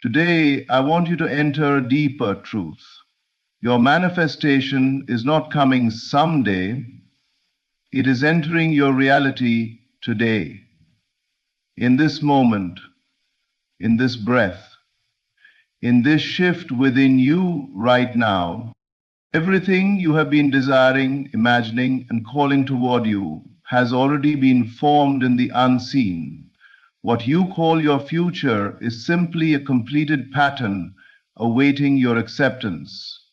Today, I want you to enter a deeper truth. Your manifestation is not coming someday, it is entering your reality today, in this moment, in this breath, in this shift within you right now. Everything you have been desiring, imagining, and calling toward you has already been formed in the unseen. What you call your future is simply a completed pattern awaiting your acceptance.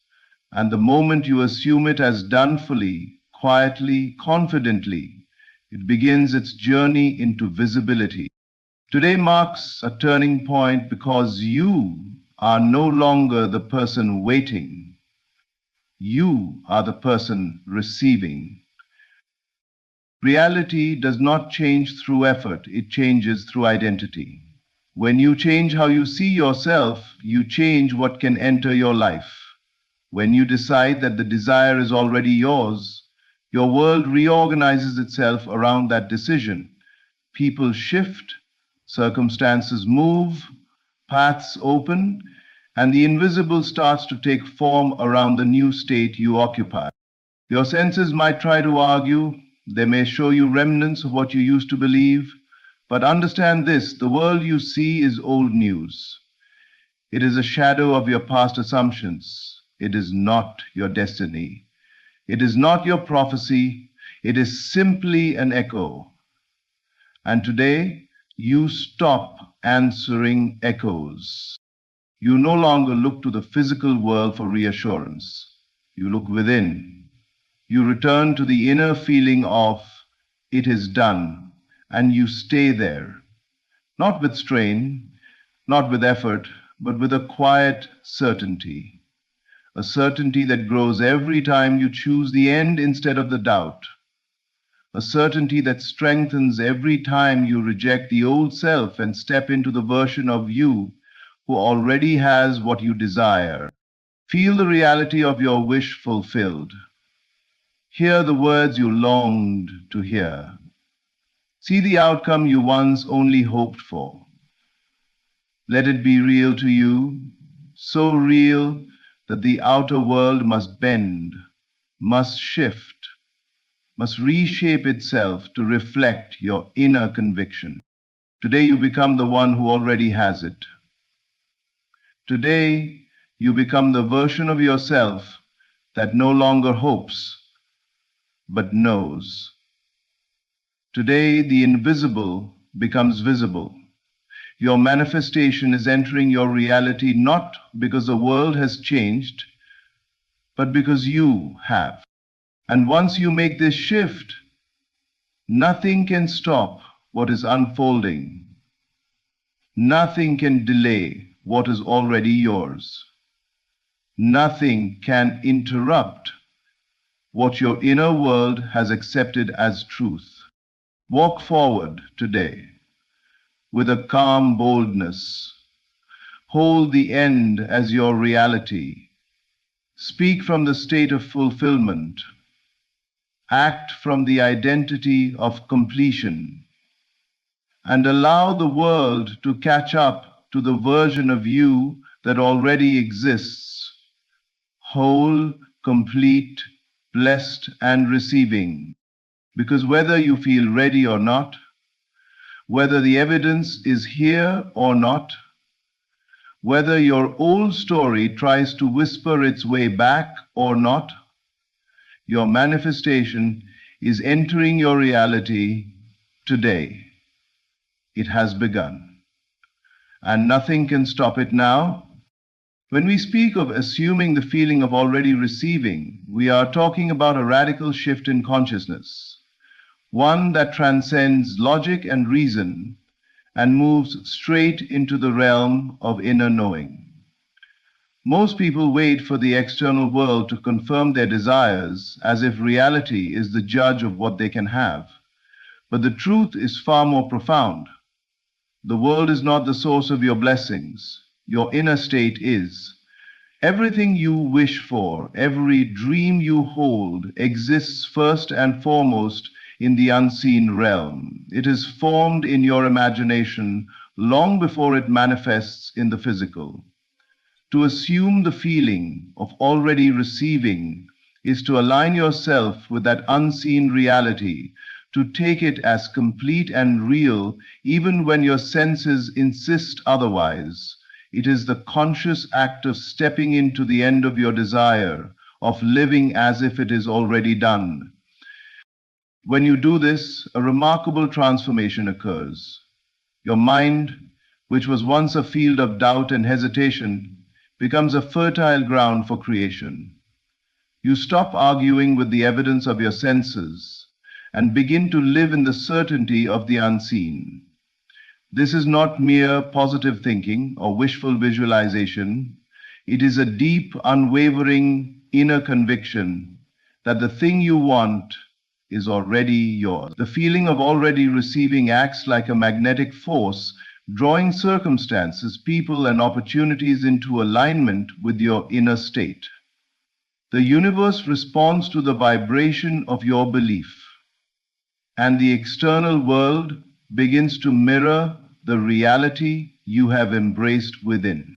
And the moment you assume it as done fully, quietly, confidently, it begins its journey into visibility. Today marks a turning point because you are no longer the person waiting. You are the person receiving. Reality does not change through effort, it changes through identity. When you change how you see yourself, you change what can enter your life. When you decide that the desire is already yours, your world reorganizes itself around that decision. People shift, circumstances move, paths open, and the invisible starts to take form around the new state you occupy. Your senses might try to argue, they may show you remnants of what you used to believe, but understand this, the world you see is old news. It is a shadow of your past assumptions. It is not your destiny. It is not your prophecy. It is simply an echo. And today, you stop answering echoes. You no longer look to the physical world for reassurance. You look within. You return to the inner feeling of, it is done, and you stay there. Not with strain, not with effort, but with a quiet certainty. A certainty that grows every time you choose the end instead of the doubt. A certainty that strengthens every time you reject the old self and step into the version of you who already has what you desire. Feel the reality of your wish fulfilled. Hear the words you longed to hear. See the outcome you once only hoped for. Let it be real to you, so real that the outer world must bend, must shift, must reshape itself to reflect your inner conviction. Today you become the one who already has it. Today you become the version of yourself that no longer hopes, but knows. Today the invisible becomes visible. Your manifestation is entering your reality not because the world has changed, but because you have. And once you make this shift, nothing can stop what is unfolding. Nothing can delay what is already yours. Nothing can interrupt what your inner world has accepted as truth. Walk forward today with a calm boldness. Hold the end as your reality. Speak from the state of fulfillment. Act from the identity of completion. And allow the world to catch up to the version of you that already exists. Whole, complete, blessed, and receiving. Because whether you feel ready or not, whether the evidence is here or not, whether your old story tries to whisper its way back or not, your manifestation is entering your reality today. It has begun, and nothing can stop it now. When we speak of assuming the feeling of already receiving, we are talking about a radical shift in consciousness. One that transcends logic and reason and moves straight into the realm of inner knowing. Most people wait for the external world to confirm their desires as if reality is the judge of what they can have. But the truth is far more profound. The world is not the source of your blessings. Your inner state is. Everything you wish for, every dream you hold, exists first and foremost in the unseen realm. It is formed in your imagination long before it manifests in the physical. To assume the feeling of already receiving is to align yourself with that unseen reality, to take it as complete and real even when your senses insist otherwise. It is the conscious act of stepping into the end of your desire, of living as if it is already done. When you do this, a remarkable transformation occurs. Your mind, which was once a field of doubt and hesitation, becomes a fertile ground for creation. You stop arguing with the evidence of your senses and begin to live in the certainty of the unseen. This is not mere positive thinking or wishful visualization. It is a deep, unwavering inner conviction that the thing you want is already yours. The feeling of already receiving acts like a magnetic force, drawing circumstances, people, and opportunities into alignment with your inner state. The universe responds to the vibration of your belief, and the external world begins to mirror the reality you have embraced within.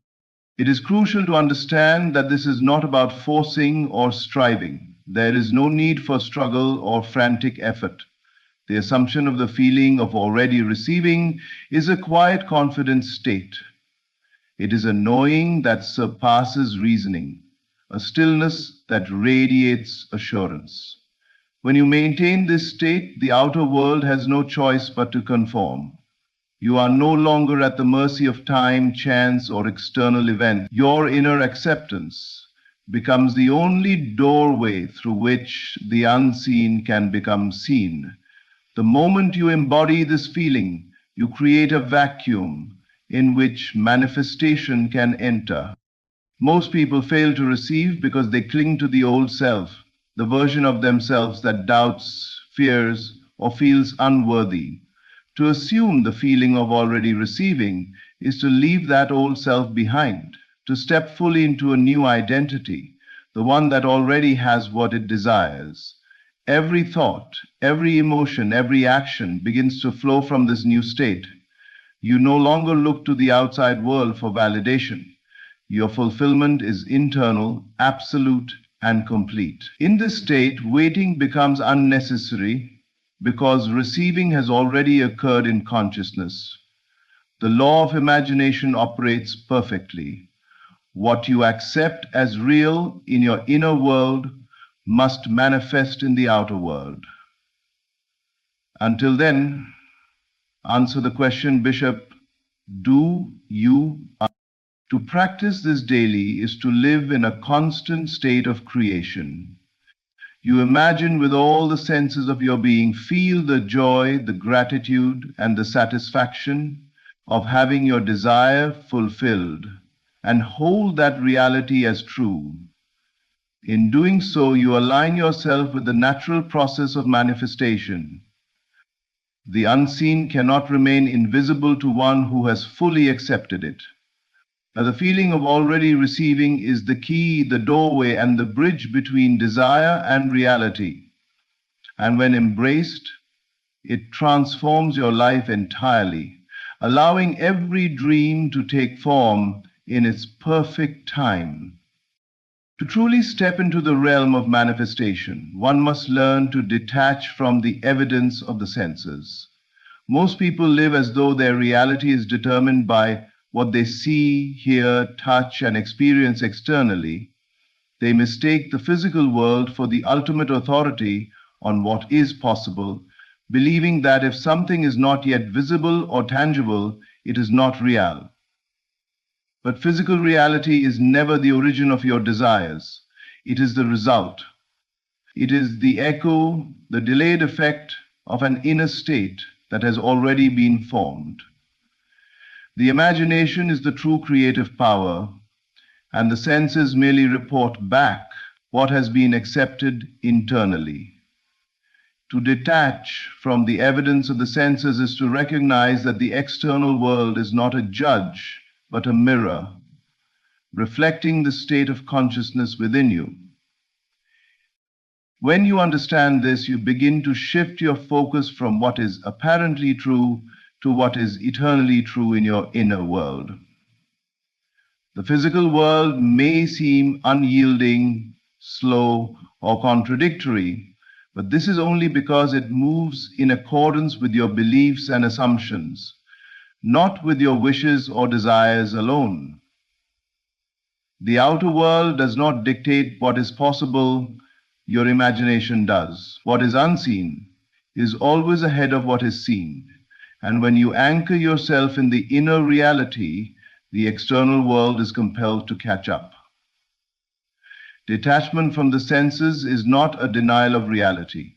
It is crucial to understand that this is not about forcing or striving. There is no need for struggle or frantic effort. The assumption of the feeling of already receiving is a quiet, confident state. It is a knowing that surpasses reasoning, a stillness that radiates assurance. When you maintain this state, the outer world has no choice but to conform. You are no longer at the mercy of time, chance, or external events. Your inner acceptance becomes the only doorway through which the unseen can become seen. The moment you embody this feeling, you create a vacuum in which manifestation can enter. Most people fail to receive because they cling to the old self, the version of themselves that doubts, fears, or feels unworthy. To assume the feeling of already receiving is to leave that old self behind, to step fully into a new identity, the one that already has what it desires. Every thought, every emotion, every action begins to flow from this new state. You no longer look to the outside world for validation. Your fulfillment is internal, absolute, and complete. In this state, waiting becomes unnecessary because receiving has already occurred in consciousness. The law of imagination operates perfectly. What you accept as real in your inner world must manifest in the outer world. Until then, answer the question, Bishop, do you? To practice this daily is to live in a constant state of creation. You imagine with all the senses of your being, feel the joy, the gratitude, and the satisfaction of having your desire fulfilled, and hold that reality as true. In doing so, you align yourself with the natural process of manifestation. The unseen cannot remain invisible to one who has fully accepted it. Now, the feeling of already receiving is the key, the doorway, and the bridge between desire and reality. And when embraced, it transforms your life entirely, allowing every dream to take form in its perfect time. To truly step into the realm of manifestation, one must learn to detach from the evidence of the senses. Most people live as though their reality is determined by what they see, hear, touch, and experience externally. They mistake the physical world for the ultimate authority on what is possible, believing that if something is not yet visible or tangible, it is not real. But physical reality is never the origin of your desires. It is the result. It is the echo, the delayed effect of an inner state that has already been formed. The imagination is the true creative power, and the senses merely report back what has been accepted internally. To detach from the evidence of the senses is to recognize that the external world is not a judge, but a mirror, reflecting the state of consciousness within you. When you understand this, you begin to shift your focus from what is apparently true to what is eternally true in your inner world. The physical world may seem unyielding, slow, or contradictory, but this is only because it moves in accordance with your beliefs and assumptions, not with your wishes or desires alone. The outer world does not dictate what is possible, your imagination does. What is unseen is always ahead of what is seen, and when you anchor yourself in the inner reality, the external world is compelled to catch up. Detachment from the senses is not a denial of reality.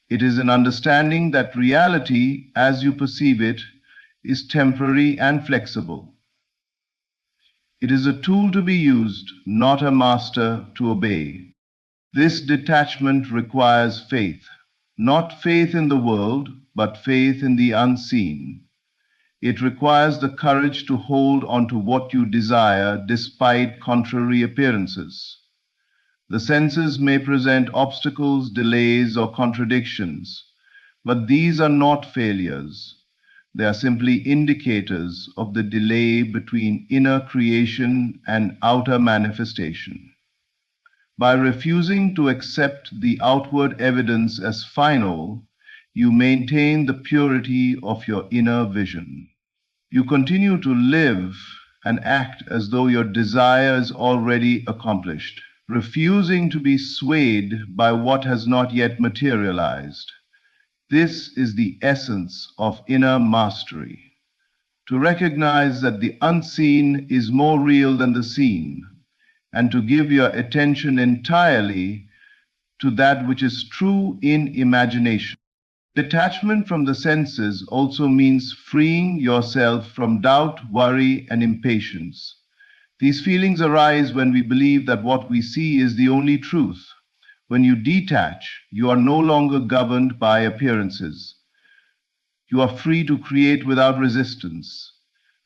It is an understanding that reality, as you perceive it, is temporary and flexible. It is a tool to be used, not a master to obey. This detachment requires faith, not faith in the world, but faith in the unseen. It requires the courage to hold on to what you desire despite contrary appearances. The senses may present obstacles, delays, or contradictions, but these are not failures. They are simply indicators of the delay between inner creation and outer manifestation. By refusing to accept the outward evidence as final, you maintain the purity of your inner vision. You continue to live and act as though your desire is already accomplished, refusing to be swayed by what has not yet materialized. This is the essence of inner mastery. To recognize that the unseen is more real than the seen, and to give your attention entirely to that which is true in imagination. Detachment from the senses also means freeing yourself from doubt, worry, and impatience. These feelings arise when we believe that what we see is the only truth. When you detach, you are no longer governed by appearances. You are free to create without resistance,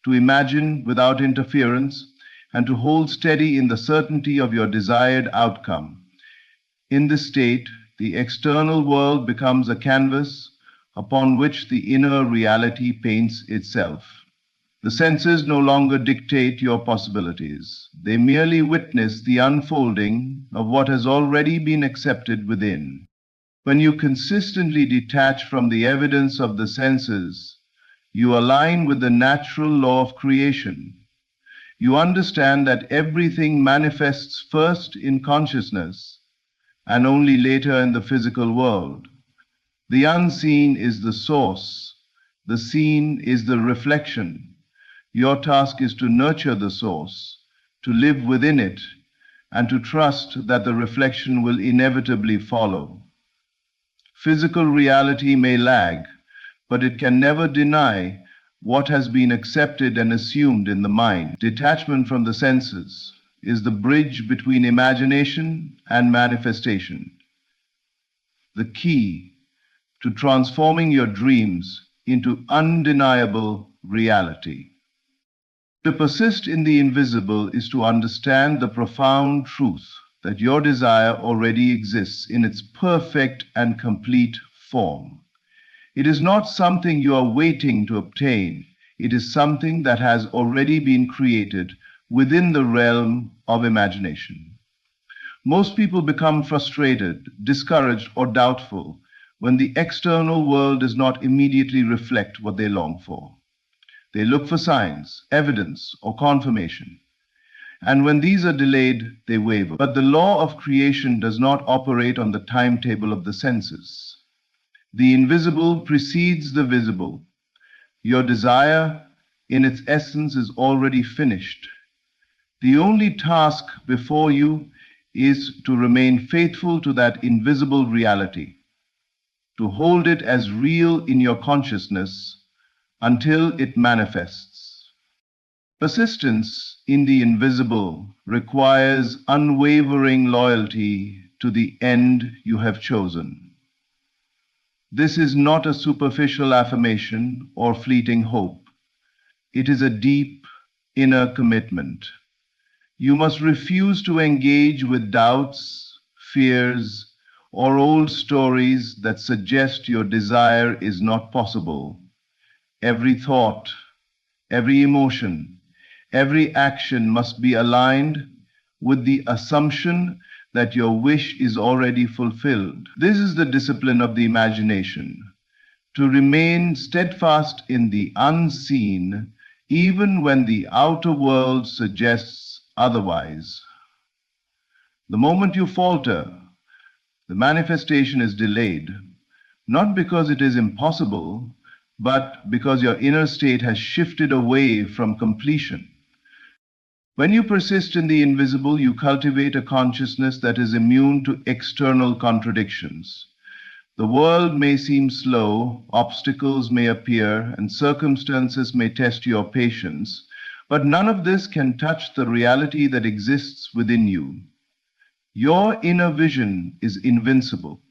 to imagine without interference, and to hold steady in the certainty of your desired outcome. In this state, the external world becomes a canvas upon which the inner reality paints itself. The senses no longer dictate your possibilities. They merely witness the unfolding of what has already been accepted within. When you consistently detach from the evidence of the senses, you align with the natural law of creation. You understand that everything manifests first in consciousness and only later in the physical world. The unseen is the source. The seen is the reflection. Your task is to nurture the source, to live within it, and to trust that the reflection will inevitably follow. Physical reality may lag, but it can never deny what has been accepted and assumed in the mind. Detachment from the senses is the bridge between imagination and manifestation, the key to transforming your dreams into undeniable reality. To persist in the invisible is to understand the profound truth that your desire already exists in its perfect and complete form. It is not something you are waiting to obtain. It is something that has already been created within the realm of imagination. Most people become frustrated, discouraged, or doubtful when the external world does not immediately reflect what they long for. They look for signs, evidence, or confirmation. And when these are delayed, they waver. But the law of creation does not operate on the timetable of the senses. The invisible precedes the visible. Your desire, in its essence, is already finished. The only task before you is to remain faithful to that invisible reality, to hold it as real in your consciousness until it manifests. Persistence in the invisible requires unwavering loyalty to the end you have chosen. This is not a superficial affirmation or fleeting hope. It is a deep inner commitment. You must refuse to engage with doubts, fears, or old stories that suggest your desire is not possible. Every thought, every emotion, every action must be aligned with the assumption that your wish is already fulfilled. This is the discipline of the imagination, to remain steadfast in the unseen even when the outer world suggests otherwise. The moment you falter, the manifestation is delayed, not because it is impossible, but because your inner state has shifted away from completion. When you persist in the invisible, you cultivate a consciousness that is immune to external contradictions. The world may seem slow, obstacles may appear, and circumstances may test your patience, but none of this can touch the reality that exists within you. Your inner vision is invincible,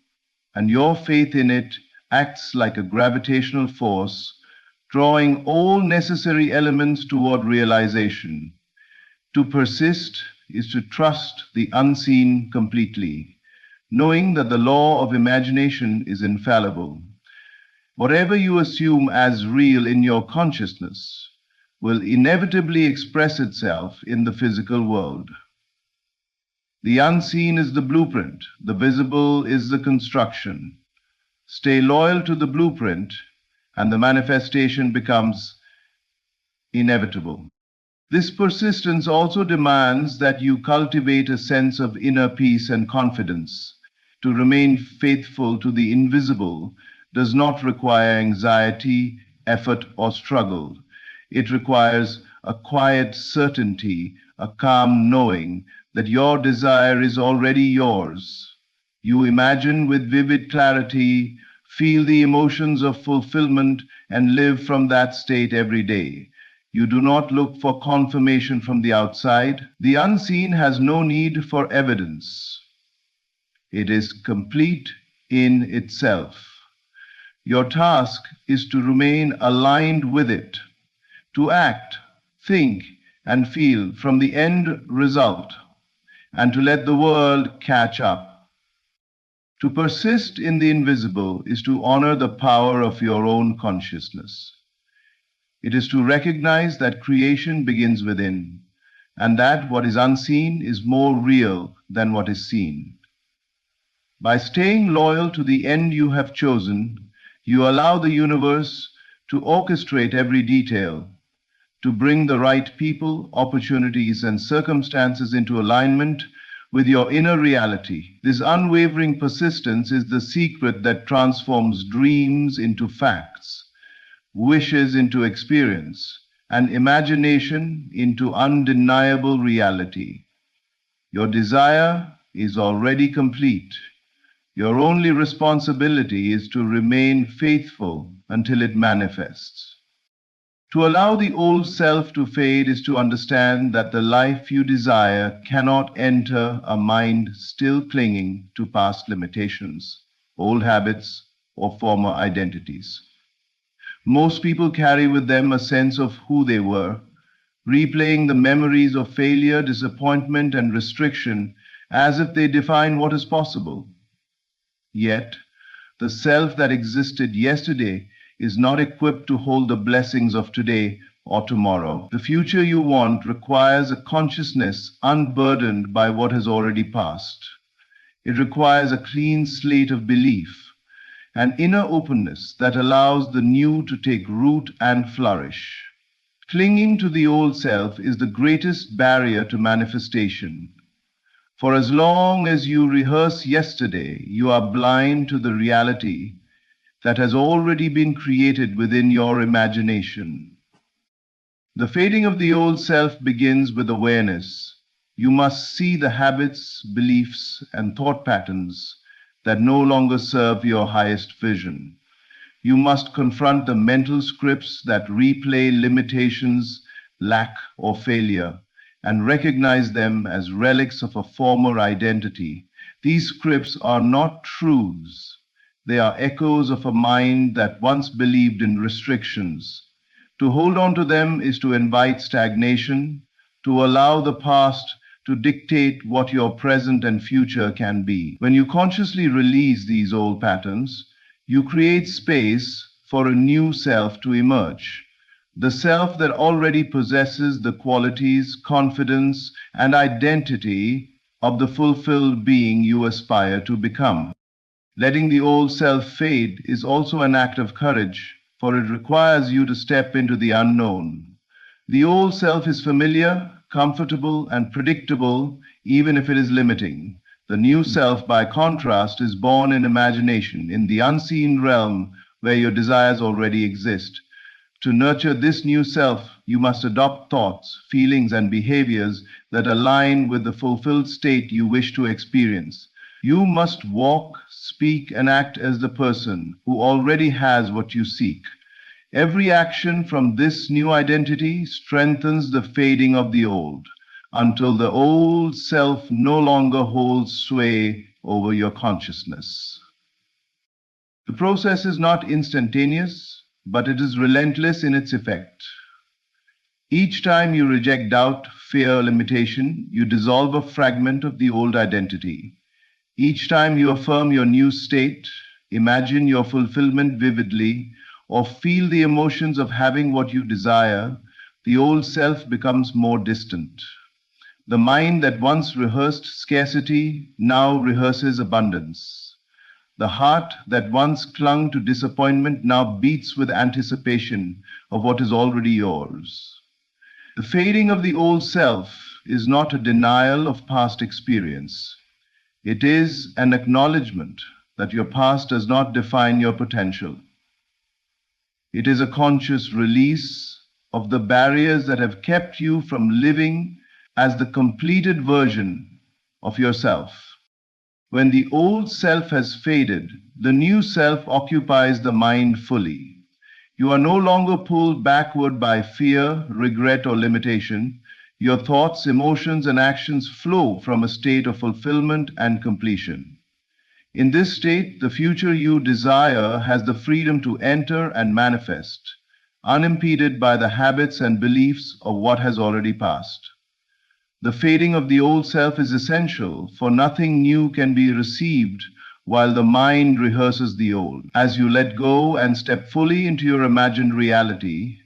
and your faith in it acts like a gravitational force, drawing all necessary elements toward realization. To persist is to trust the unseen completely, knowing that the law of imagination is infallible. Whatever you assume as real in your consciousness will inevitably express itself in the physical world. The unseen is the blueprint, the visible is the construction. Stay loyal to the blueprint, and the manifestation becomes inevitable. This persistence also demands that you cultivate a sense of inner peace and confidence. To remain faithful to the invisible does not require anxiety, effort, or struggle. It requires a quiet certainty, a calm knowing that your desire is already yours. You imagine with vivid clarity, feel the emotions of fulfillment, and live from that state every day. You do not look for confirmation from the outside. The unseen has no need for evidence. It is complete in itself. Your task is to remain aligned with it, to act, think, and feel from the end result, and to let the world catch up. To persist in the invisible is to honor the power of your own consciousness. It is to recognize that creation begins within, and that what is unseen is more real than what is seen. By staying loyal to the end you have chosen, you allow the universe to orchestrate every detail, to bring the right people, opportunities, and circumstances into alignment with your inner reality. This unwavering persistence is the secret that transforms dreams into facts, wishes into experience, and imagination into undeniable reality. Your desire is already complete. Your only responsibility is to remain faithful until it manifests. To allow the old self to fade is to understand that the life you desire cannot enter a mind still clinging to past limitations, old habits, or former identities. Most people carry with them a sense of who they were, replaying the memories of failure, disappointment, and restriction as if they define what is possible. Yet, the self that existed yesterday is not equipped to hold the blessings of today or tomorrow. The future you want requires a consciousness unburdened by what has already passed. It requires a clean slate of belief, an inner openness that allows the new to take root and flourish. Clinging to the old self is the greatest barrier to manifestation. For as long as you rehearse yesterday, you are blind to the reality that has already been created within your imagination. The fading of the old self begins with awareness. You must see the habits, beliefs, and thought patterns that no longer serve your highest vision. You must confront the mental scripts that replay limitations, lack, or failure, and recognize them as relics of a former identity. These scripts are not truths. They are echoes of a mind that once believed in restrictions. To hold on to them is to invite stagnation, to allow the past to dictate what your present and future can be. When you consciously release these old patterns, you create space for a new self to emerge. The self that already possesses the qualities, confidence, and identity of the fulfilled being you aspire to become. Letting the old self fade is also an act of courage, for it requires you to step into the unknown. The old self is familiar, comfortable, and predictable, even if it is limiting. The new self, by contrast, is born in imagination, in the unseen realm where your desires already exist. To nurture this new self, you must adopt thoughts, feelings, and behaviors that align with the fulfilled state you wish to experience. You must walk, speak, and act as the person who already has what you seek. Every action from this new identity strengthens the fading of the old, until the old self no longer holds sway over your consciousness. The process is not instantaneous, but it is relentless in its effect. Each time you reject doubt, fear, limitation, you dissolve a fragment of the old identity. Each time you affirm your new state, imagine your fulfillment vividly, or feel the emotions of having what you desire, the old self becomes more distant. The mind that once rehearsed scarcity now rehearses abundance. The heart that once clung to disappointment now beats with anticipation of what is already yours. The fading of the old self is not a denial of past experience. It is an acknowledgement that your past does not define your potential. It is a conscious release of the barriers that have kept you from living as the completed version of yourself. When the old self has faded, the new self occupies the mind fully. You are no longer pulled backward by fear, regret, or limitation. Your thoughts, emotions, and actions flow from a state of fulfillment and completion. In this state, the future you desire has the freedom to enter and manifest, unimpeded by the habits and beliefs of what has already passed. The fading of the old self is essential, for nothing new can be received while the mind rehearses the old. As you let go and step fully into your imagined reality,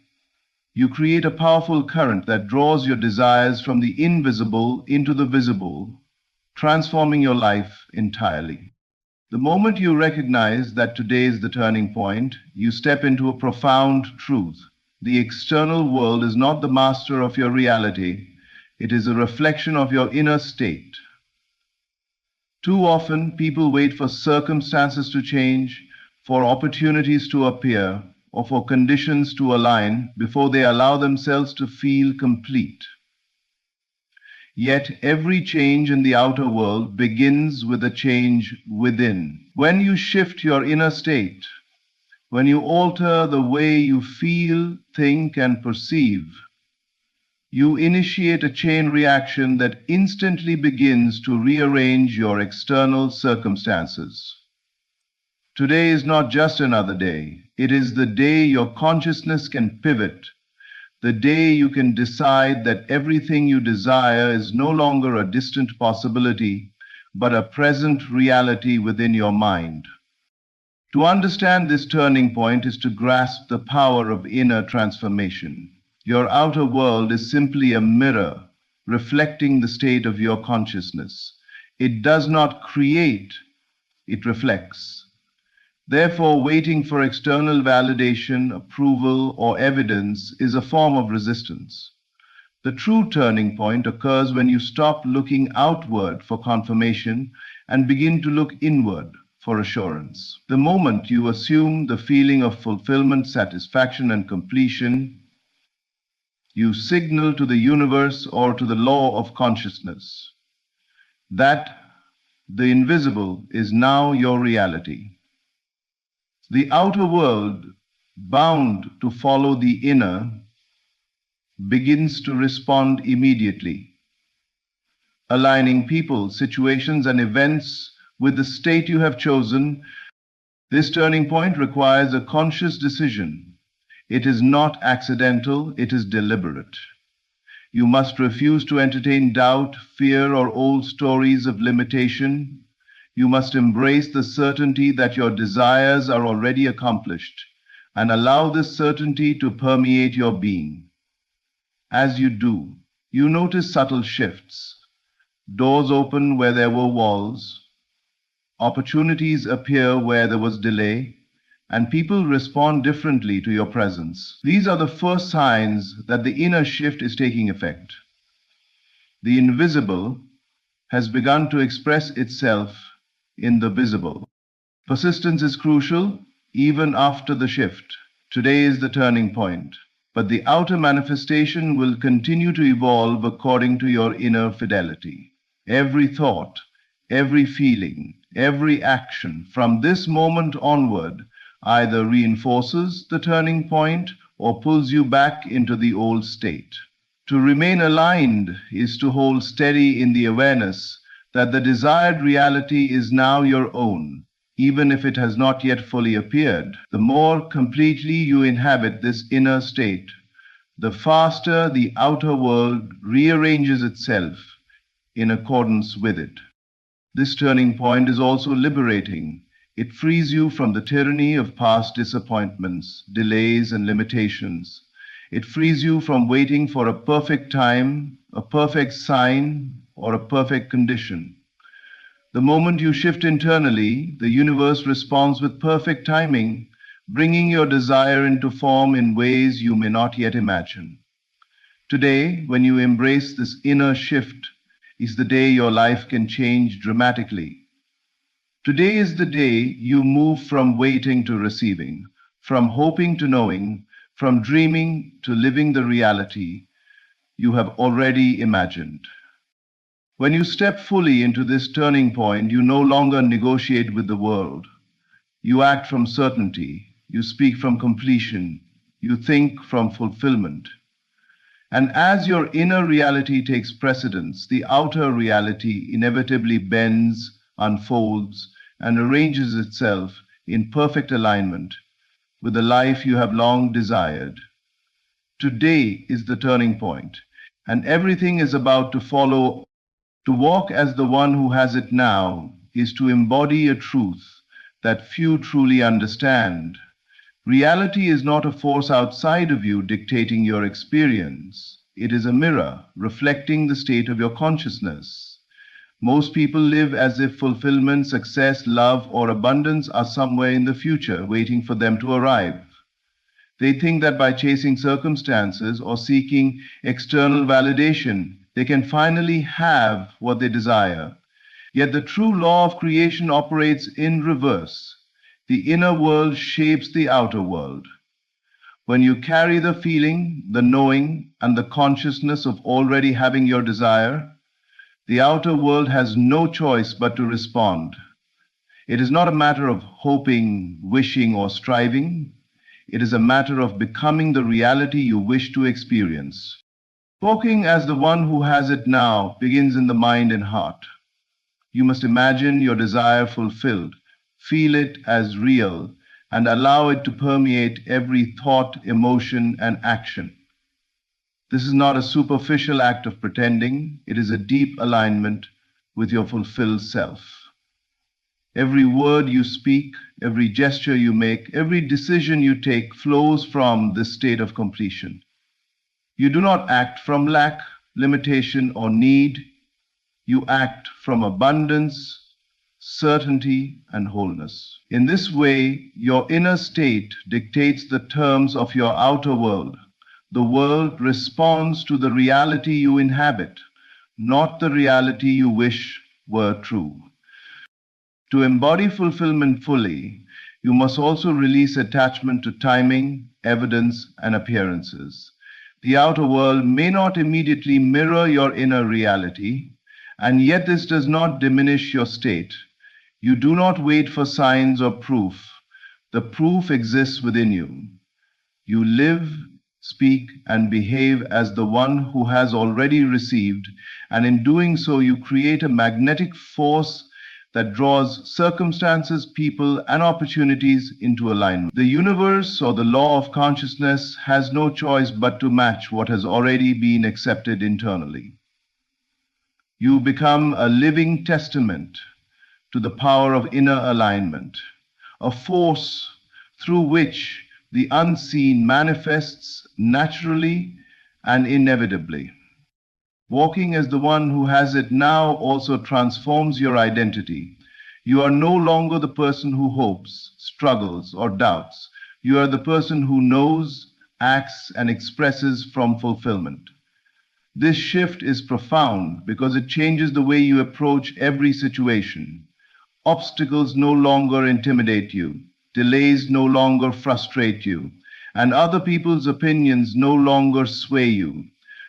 you create a powerful current that draws your desires from the invisible into the visible, transforming your life entirely. The moment you recognize that today is the turning point, you step into a profound truth. The external world is not the master of your reality. It is a reflection of your inner state. Too often, people wait for circumstances to change, for opportunities to appear, or for conditions to align before they allow themselves to feel complete. Yet every change in the outer world begins with a change within. When you shift your inner state, when you alter the way you feel, think, and perceive, you initiate a chain reaction that instantly begins to rearrange your external circumstances. Today is not just another day. It is the day your consciousness can pivot, the day you can decide that everything you desire is no longer a distant possibility, but a present reality within your mind. To understand this turning point is to grasp the power of inner transformation. Your outer world is simply a mirror reflecting the state of your consciousness. It does not create, it reflects. Therefore, waiting for external validation, approval, or evidence is a form of resistance. The true turning point occurs when you stop looking outward for confirmation and begin to look inward for assurance. The moment you assume the feeling of fulfillment, satisfaction, and completion, you signal to the universe or to the law of consciousness that the invisible is now your reality. The outer world, bound to follow the inner, begins to respond immediately, aligning people, situations, and events with the state you have chosen. This turning point requires a conscious decision. It is not accidental, it is deliberate. You must refuse to entertain doubt, fear, or old stories of limitation. You must embrace the certainty that your desires are already accomplished. and allow this certainty to permeate your being. As you do, you notice subtle shifts. Doors open where there were walls, opportunities appear where there was delay, and people respond differently to your presence. These are the first signs that the inner shift is taking effect. The invisible has begun to express itself in the visible. Persistence is crucial even after the shift. Today is the turning point, but the outer manifestation will continue to evolve according to your inner fidelity. Every thought, every feeling, every action from this moment onward either reinforces the turning point or pulls you back into the old state. To remain aligned is to hold steady in the awareness that the desired reality is now your own, even if it has not yet fully appeared. The more completely you inhabit this inner state, the faster the outer world rearranges itself in accordance with it. This turning point is also liberating. It frees you from the tyranny of past disappointments, delays, and limitations. It frees you from waiting for a perfect time, a perfect sign, or a perfect condition. The moment you shift internally, the universe responds with perfect timing, bringing your desire into form in ways you may not yet imagine. Today, when you embrace this inner shift, is the day your life can change dramatically. Today is the day you move from waiting to receiving, from hoping to knowing, from dreaming to living the reality you have already imagined. When you step fully into this turning point, you no longer negotiate with the world. You act from certainty, you speak from completion, you think from fulfillment. And as your inner reality takes precedence, the outer reality inevitably bends, unfolds, and arranges itself in perfect alignment with the life you have long desired. Today is the turning point, and everything is about to follow. To walk as the one who has it now is to embody a truth that few truly understand. Reality is not a force outside of you dictating your experience. It is a mirror reflecting the state of your consciousness. Most people live as if fulfillment, success, love, or abundance are somewhere in the future waiting for them to arrive. They think that by chasing circumstances or seeking external validation, they can finally have what they desire. Yet the true law of creation operates in reverse. The inner world shapes the outer world. When you carry the feeling, the knowing, and the consciousness of already having your desire, the outer world has no choice but to respond. It is not a matter of hoping, wishing, or striving. It is a matter of becoming the reality you wish to experience. Walking as the one who has it now begins in the mind and heart. You must imagine your desire fulfilled, feel it as real, and allow it to permeate every thought, emotion, and action. This is not a superficial act of pretending, it is a deep alignment with your fulfilled self. Every word you speak, every gesture you make, every decision you take flows from this state of completion. You do not act from lack, limitation, or need. You act from abundance, certainty, and wholeness. In this way, your inner state dictates the terms of your outer world. The world responds to the reality you inhabit, not the reality you wish were true. To embody fulfillment fully, you must also release attachment to timing, evidence, and appearances. The outer world may not immediately mirror your inner reality, and yet this does not diminish your state. You do not wait for signs or proof. The proof exists within you. You live, speak, and behave as the one who has already received, and in doing so, you create a magnetic force that draws circumstances, people, and opportunities into alignment. The universe or the law of consciousness has no choice but to match what has already been accepted internally. You become a living testament to the power of inner alignment, a force through which the unseen manifests naturally and inevitably. Walking as the one who has it now also transforms your identity. You are no longer the person who hopes, struggles, or doubts. You are the person who knows, acts, and expresses from fulfillment. This shift is profound because it changes the way you approach every situation. Obstacles no longer intimidate you, delays no longer frustrate you, and other people's opinions no longer sway you.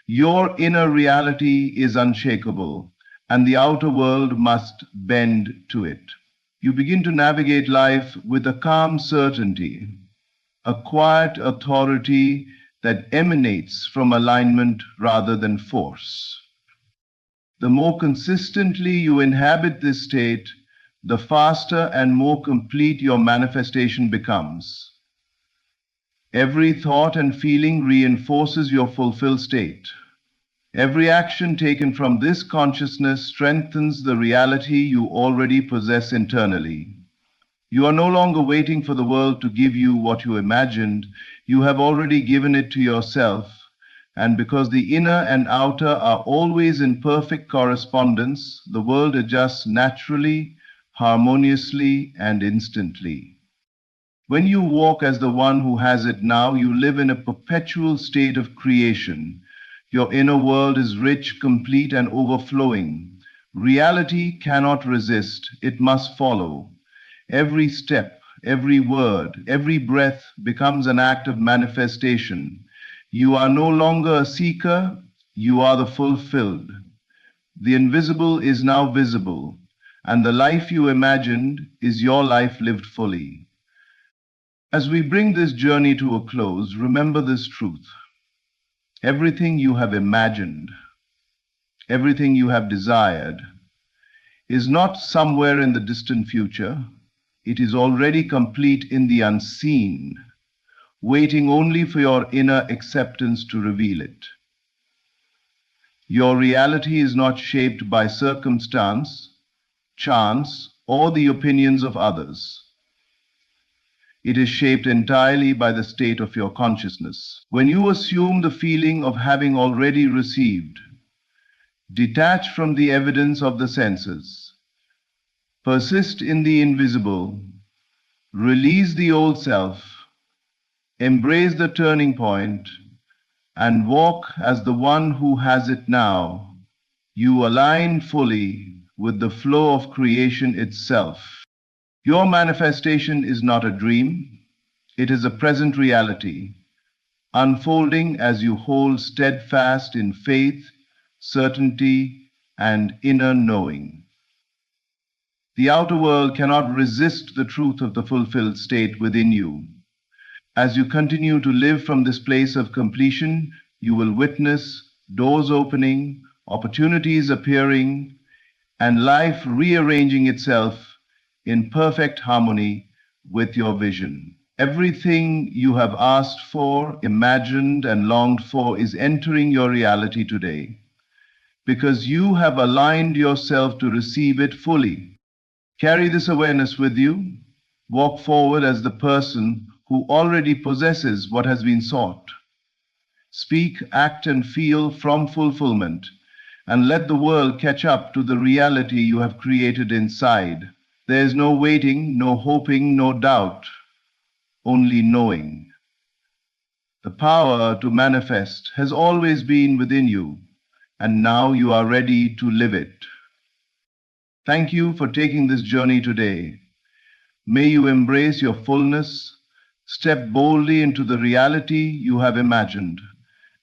Your inner reality is unshakable, and the outer world must bend to it. You begin to navigate life with a calm certainty, a quiet authority that emanates from alignment rather than force. The more consistently you inhabit this state, the faster and more complete your manifestation becomes. Every thought and feeling reinforces your fulfilled state. Every action taken from this consciousness strengthens the reality you already possess internally. You are no longer waiting for the world to give you what you imagined. You have already given it to yourself. And because the inner and outer are always in perfect correspondence, the world adjusts naturally, harmoniously, and instantly. When you walk as the one who has it now, you live in a perpetual state of creation. Your inner world is rich, complete, and overflowing. Reality cannot resist, it must follow. Every step, every word, every breath becomes an act of manifestation. You are no longer a seeker, you are the fulfilled. The invisible is now visible, and the life you imagined is your life lived fully. As we bring this journey to a close, remember this truth. Everything you have imagined, everything you have desired, is not somewhere in the distant future. It is already complete in the unseen, waiting only for your inner acceptance to reveal it. Your reality is not shaped by circumstance, chance, or the opinions of others. It is shaped entirely by the state of your consciousness. When you assume the feeling of having already received, detach from the evidence of the senses, persist in the invisible, release the old self, embrace the turning point, and walk as the one who has it now, you align fully with the flow of creation itself. Your manifestation is not a dream, it is a present reality, unfolding as you hold steadfast in faith, certainty, and inner knowing. The outer world cannot resist the truth of the fulfilled state within you. As you continue to live from this place of completion, you will witness doors opening, opportunities appearing, and life rearranging itself in perfect harmony with your vision. Everything you have asked for, imagined, and longed for is entering your reality today, because you have aligned yourself to receive it fully. Carry this awareness with you. Walk forward as the person who already possesses what has been sought. Speak, act, and feel from fulfillment, and let the world catch up to the reality you have created inside. There is no waiting, no hoping, no doubt, only knowing. The power to manifest has always been within you, and now you are ready to live it. Thank you for taking this journey today. May you embrace your fullness, step boldly into the reality you have imagined,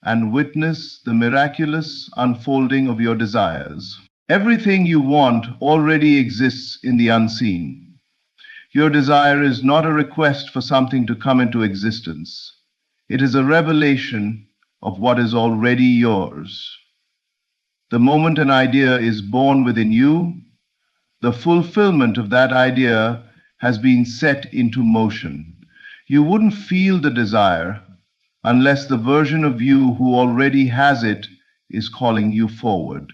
and witness the miraculous unfolding of your desires. Everything you want already exists in the unseen. Your desire is not a request for something to come into existence. It is a revelation of what is already yours. The moment an idea is born within you, the fulfillment of that idea has been set into motion. You wouldn't feel the desire unless the version of you who already has it is calling you forward.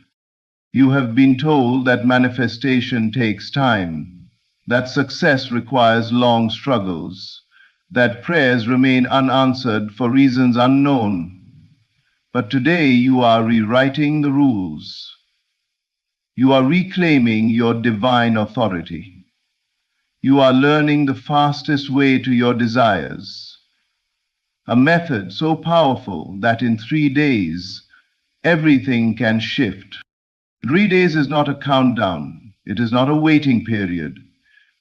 You have been told that manifestation takes time, that success requires long struggles. that prayers remain unanswered for reasons unknown. But today you are rewriting the rules. You are reclaiming your divine authority. You are learning the fastest way to your desires, a method so powerful that in 3 days everything can shift. 3 days is not a countdown. It is not a waiting period.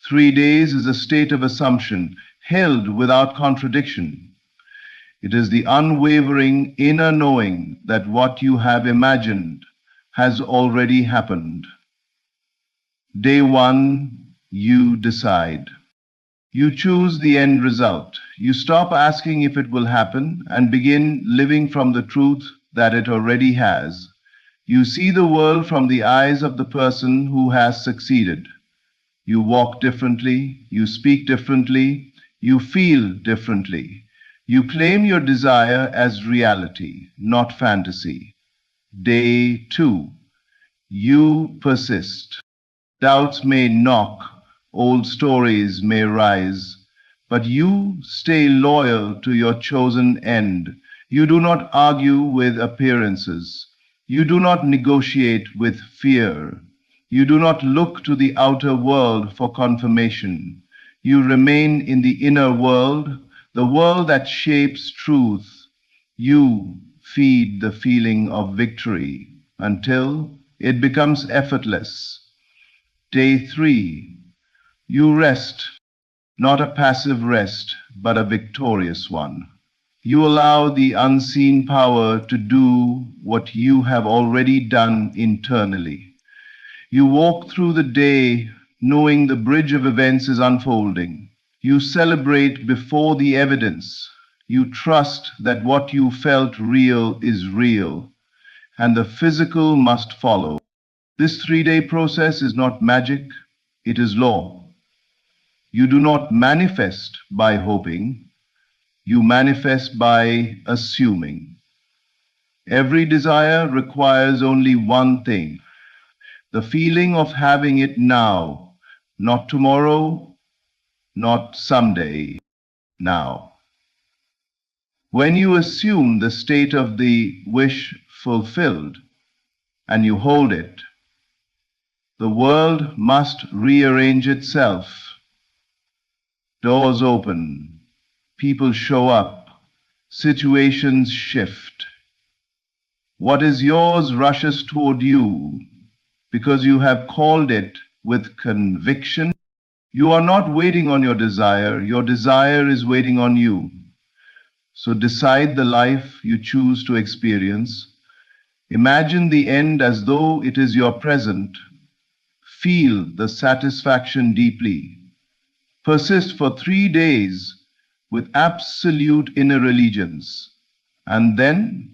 3 days is a state of assumption held without contradiction. It is the unwavering inner knowing that what you have imagined has already happened. Day 1, you decide. You choose the end result. You stop asking if it will happen and begin living from the truth that it already has. You see the world from the eyes of the person who has succeeded. You walk differently, you speak differently, you feel differently. You claim your desire as reality, not fantasy. Day 2, you persist. Doubts may knock, old stories may rise, but you stay loyal to your chosen end. You do not argue with appearances. You do not negotiate with fear. You do not look to the outer world for confirmation. You remain in the inner world, the world that shapes truth. You feed the feeling of victory until it becomes effortless. Day 3, you rest, not a passive rest, but a victorious one. You allow the unseen power to do what you have already done internally. You walk through the day knowing the bridge of events is unfolding. You celebrate before the evidence. You trust that what you felt real is real, and the physical must follow. This 3-day process is not magic, it is law. You do not manifest by hoping, you manifest by assuming. Every desire requires only one thing, the feeling of having it now, not tomorrow, not someday, now. When you assume the state of the wish fulfilled and you hold it, the world must rearrange itself. Doors open, people show up, situations shift. What is yours rushes toward you because you have called it with conviction. You are not waiting on your desire is waiting on you. So decide the life you choose to experience. Imagine the end as though it is your present. Feel the satisfaction deeply. Persist for 3 days with absolute inner allegiance, and then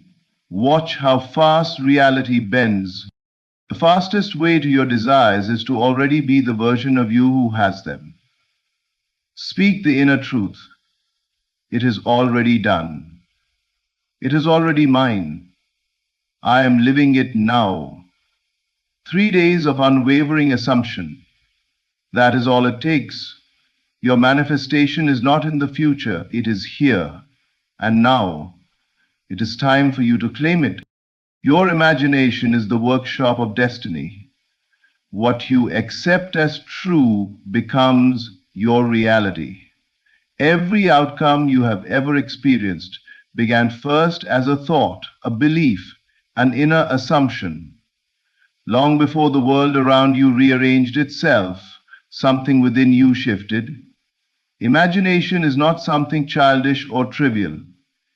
watch how fast reality bends. The fastest way to your desires is to already be the version of you who has them. Speak the inner truth. It is already done. It is already mine. I am living it now. 3 days of unwavering assumption. That is all it takes. Your manifestation is not in the future, it is here and now. It is time for you to claim it. Your imagination is the workshop of destiny. What you accept as true becomes your reality. Every outcome you have ever experienced began first as a thought, a belief, an inner assumption. Long before the world around you rearranged itself, something within you shifted. Imagination is not something childish or trivial.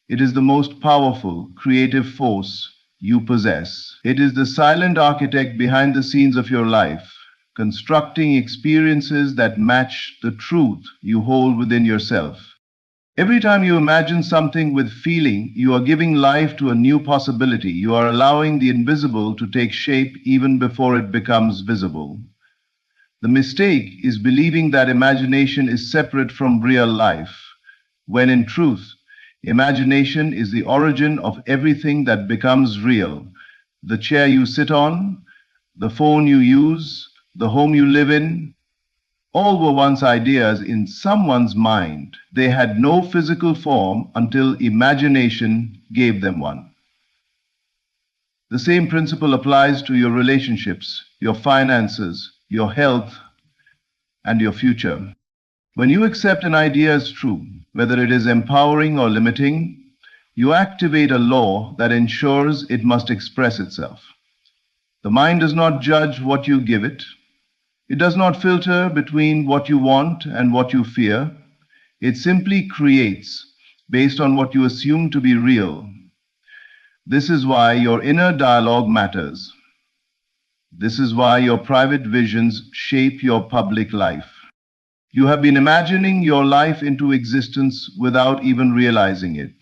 It is the most powerful, creative force you possess. It is the silent architect behind the scenes of your life, constructing experiences that match the truth you hold within yourself. Every time you imagine something with feeling, you are giving life to a new possibility. You are allowing the invisible to take shape even before it becomes visible. The mistake is believing that imagination is separate from real life, when in truth, imagination is the origin of everything that becomes real. The chair you sit on, the phone you use, the home you live in, All were once ideas in someone's mind. They had no physical form until imagination gave them one. The same principle applies to your relationships, your finances, your health, and your future. When you accept an idea as true, whether it is empowering or limiting, you activate a law that ensures it must express itself. The mind does not judge what you give it. It does not filter between what you want and what you fear. It simply creates based on what you assume to be real. This is why your inner dialogue matters. This is why your private visions shape your public life. You have been imagining your life into existence without even realizing it.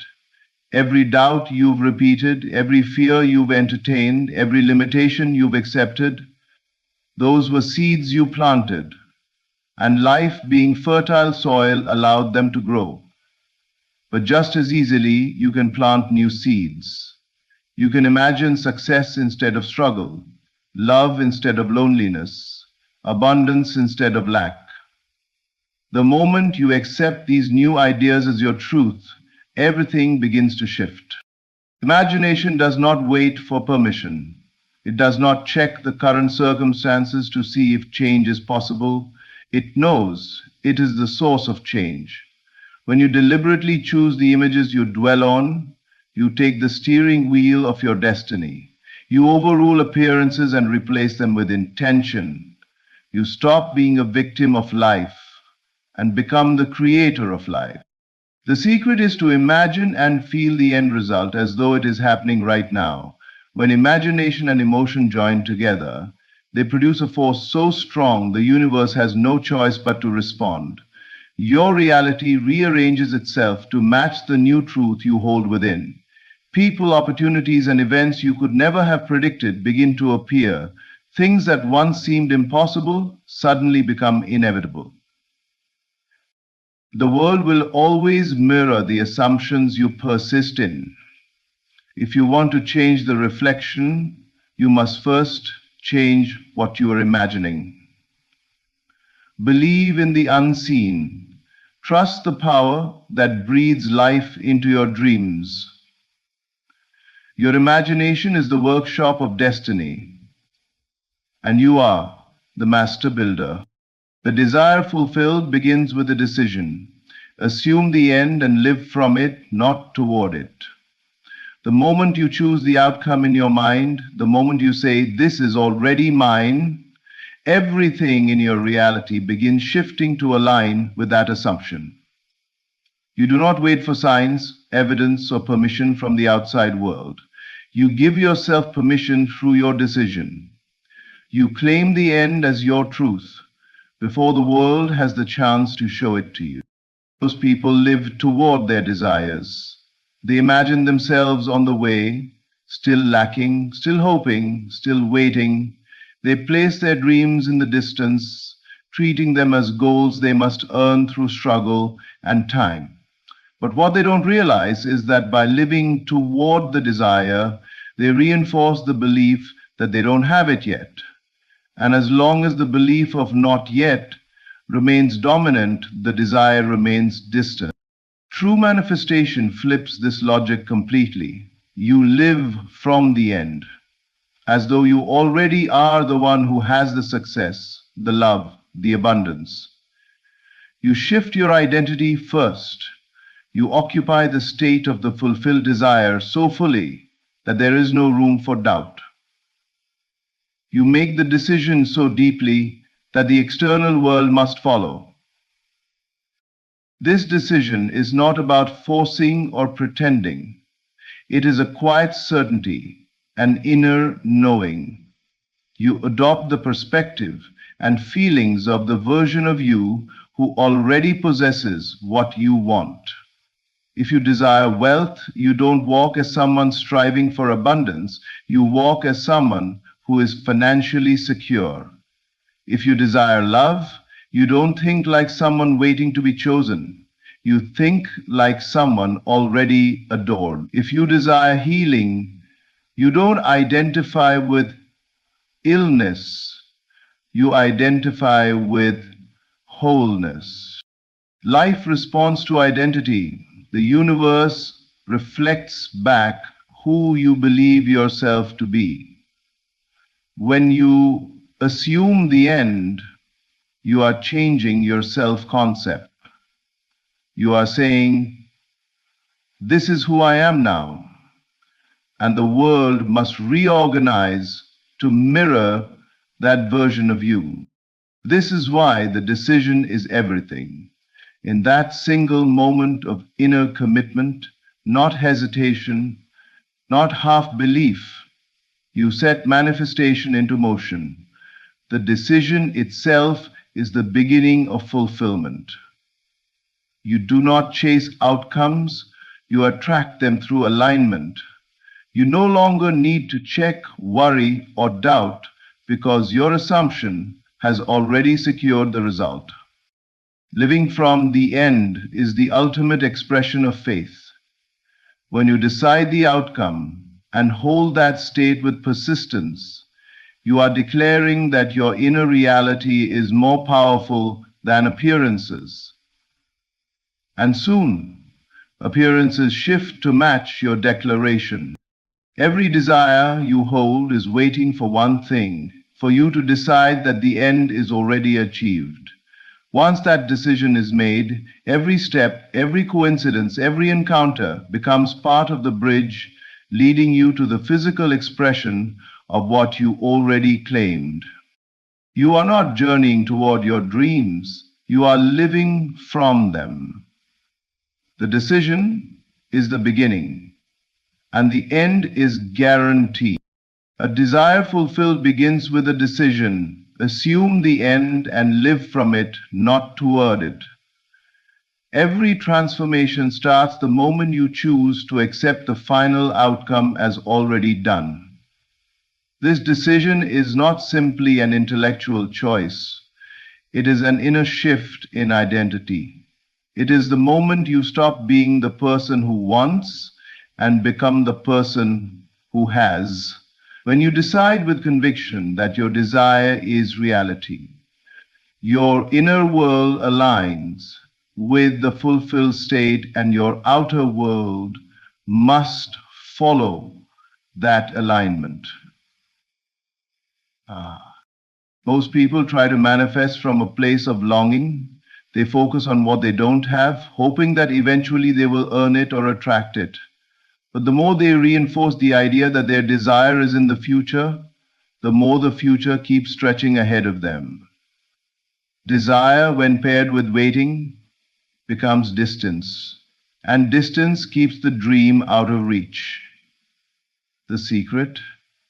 Every doubt you've repeated, every fear you've entertained, every limitation you've accepted, those were seeds you planted, and life, being fertile soil, allowed them to grow. But just as easily, you can plant new seeds. You can imagine success instead of struggle, love instead of loneliness, abundance instead of lack. The moment you accept these new ideas as your truth, everything begins to shift. Imagination does not wait for permission. It does not check the current circumstances to see if change is possible. It knows it is the source of change. When you deliberately choose the images you dwell on, you take the steering wheel of your destiny. You overrule appearances and replace them with intention. You stop being a victim of life and become the creator of life. The secret is to imagine and feel the end result as though it is happening right now. When imagination and emotion join together, they produce a force so strong the universe has no choice but to respond. Your reality rearranges itself to match the new truth you hold within. People, opportunities, and events you could never have predicted begin to appear. Things that once seemed impossible suddenly become inevitable. The world will always mirror the assumptions you persist in. If you want to change the reflection, you must first change what you are imagining. Believe in the unseen. Trust the power that breathes life into your dreams. Your imagination is the workshop of destiny, and you are the master builder. The desire fulfilled begins with a decision. Assume the end and live from it, not toward it. The moment you choose the outcome in your mind, the moment you say, "This is already mine," everything in your reality begins shifting to align with that assumption. You do not wait for signs, evidence, or permission from the outside world. You give yourself permission through your decision. You claim the end as your truth before the world has the chance to show it to you. Those people live toward their desires. They imagine themselves on the way, still lacking, still hoping, still waiting. They place their dreams in the distance, treating them as goals they must earn through struggle and time. But what they don't realize is that by living toward the desire, they reinforce the belief that they don't have it yet. And as long as the belief of not yet remains dominant, the desire remains distant. True manifestation flips this logic completely. You live from the end, as though you already are the one who has the success, the love, the abundance. You shift your identity first. You occupy the state of the fulfilled desire so fully that there is no room for doubt. You make the decision so deeply that the external world must follow. This decision is not about forcing or pretending. It is a quiet certainty, an inner knowing. You adopt the perspective and feelings of the version of you who already possesses what you want. If you desire wealth, you don't walk as someone striving for abundance. You walk as someone who is financially secure. If you desire love, you don't think like someone waiting to be chosen. You think like someone already adored. If you desire healing, you don't identify with illness. You identify with wholeness. Life responds to identity. The universe reflects back who you believe yourself to be. When you assume the end, you are changing your self-concept. You are saying, this is who I am now, and the world must reorganize to mirror that version of you. This is why the decision is everything. In that single moment of inner commitment, not hesitation, not half belief, you set manifestation into motion. The decision itself is the beginning of fulfillment. You do not chase outcomes, you attract them through alignment. You no longer need to check, worry, or doubt because your assumption has already secured the result. Living from the end is the ultimate expression of faith. When you decide the outcome and hold that state with persistence, you are declaring that your inner reality is more powerful than appearances. And soon, appearances shift to match your declaration. Every desire you hold is waiting for one thing, for you to decide that the end is already achieved. Once that decision is made, every step, every coincidence, every encounter becomes part of the bridge leading you to the physical expression of what you already claimed. You are not journeying toward your dreams, you are living from them. The decision is the beginning, and the end is guaranteed. A desire fulfilled begins with a decision. Assume the end and live from it, not toward it. Every transformation starts the moment you choose to accept the final outcome as already done. This decision is not simply an intellectual choice. It is an inner shift in identity. It is the moment you stop being the person who wants and become the person who has. When you decide with conviction that your desire is reality, your inner world aligns with the fulfilled state, and your outer world must follow that alignment. Most people try to manifest from a place of longing. They focus on what they don't have, hoping that eventually they will earn it or attract it. But the more they reinforce the idea that their desire is in the future, the more the future keeps stretching ahead of them. Desire, when paired with waiting, becomes distance, and distance keeps the dream out of reach. The secret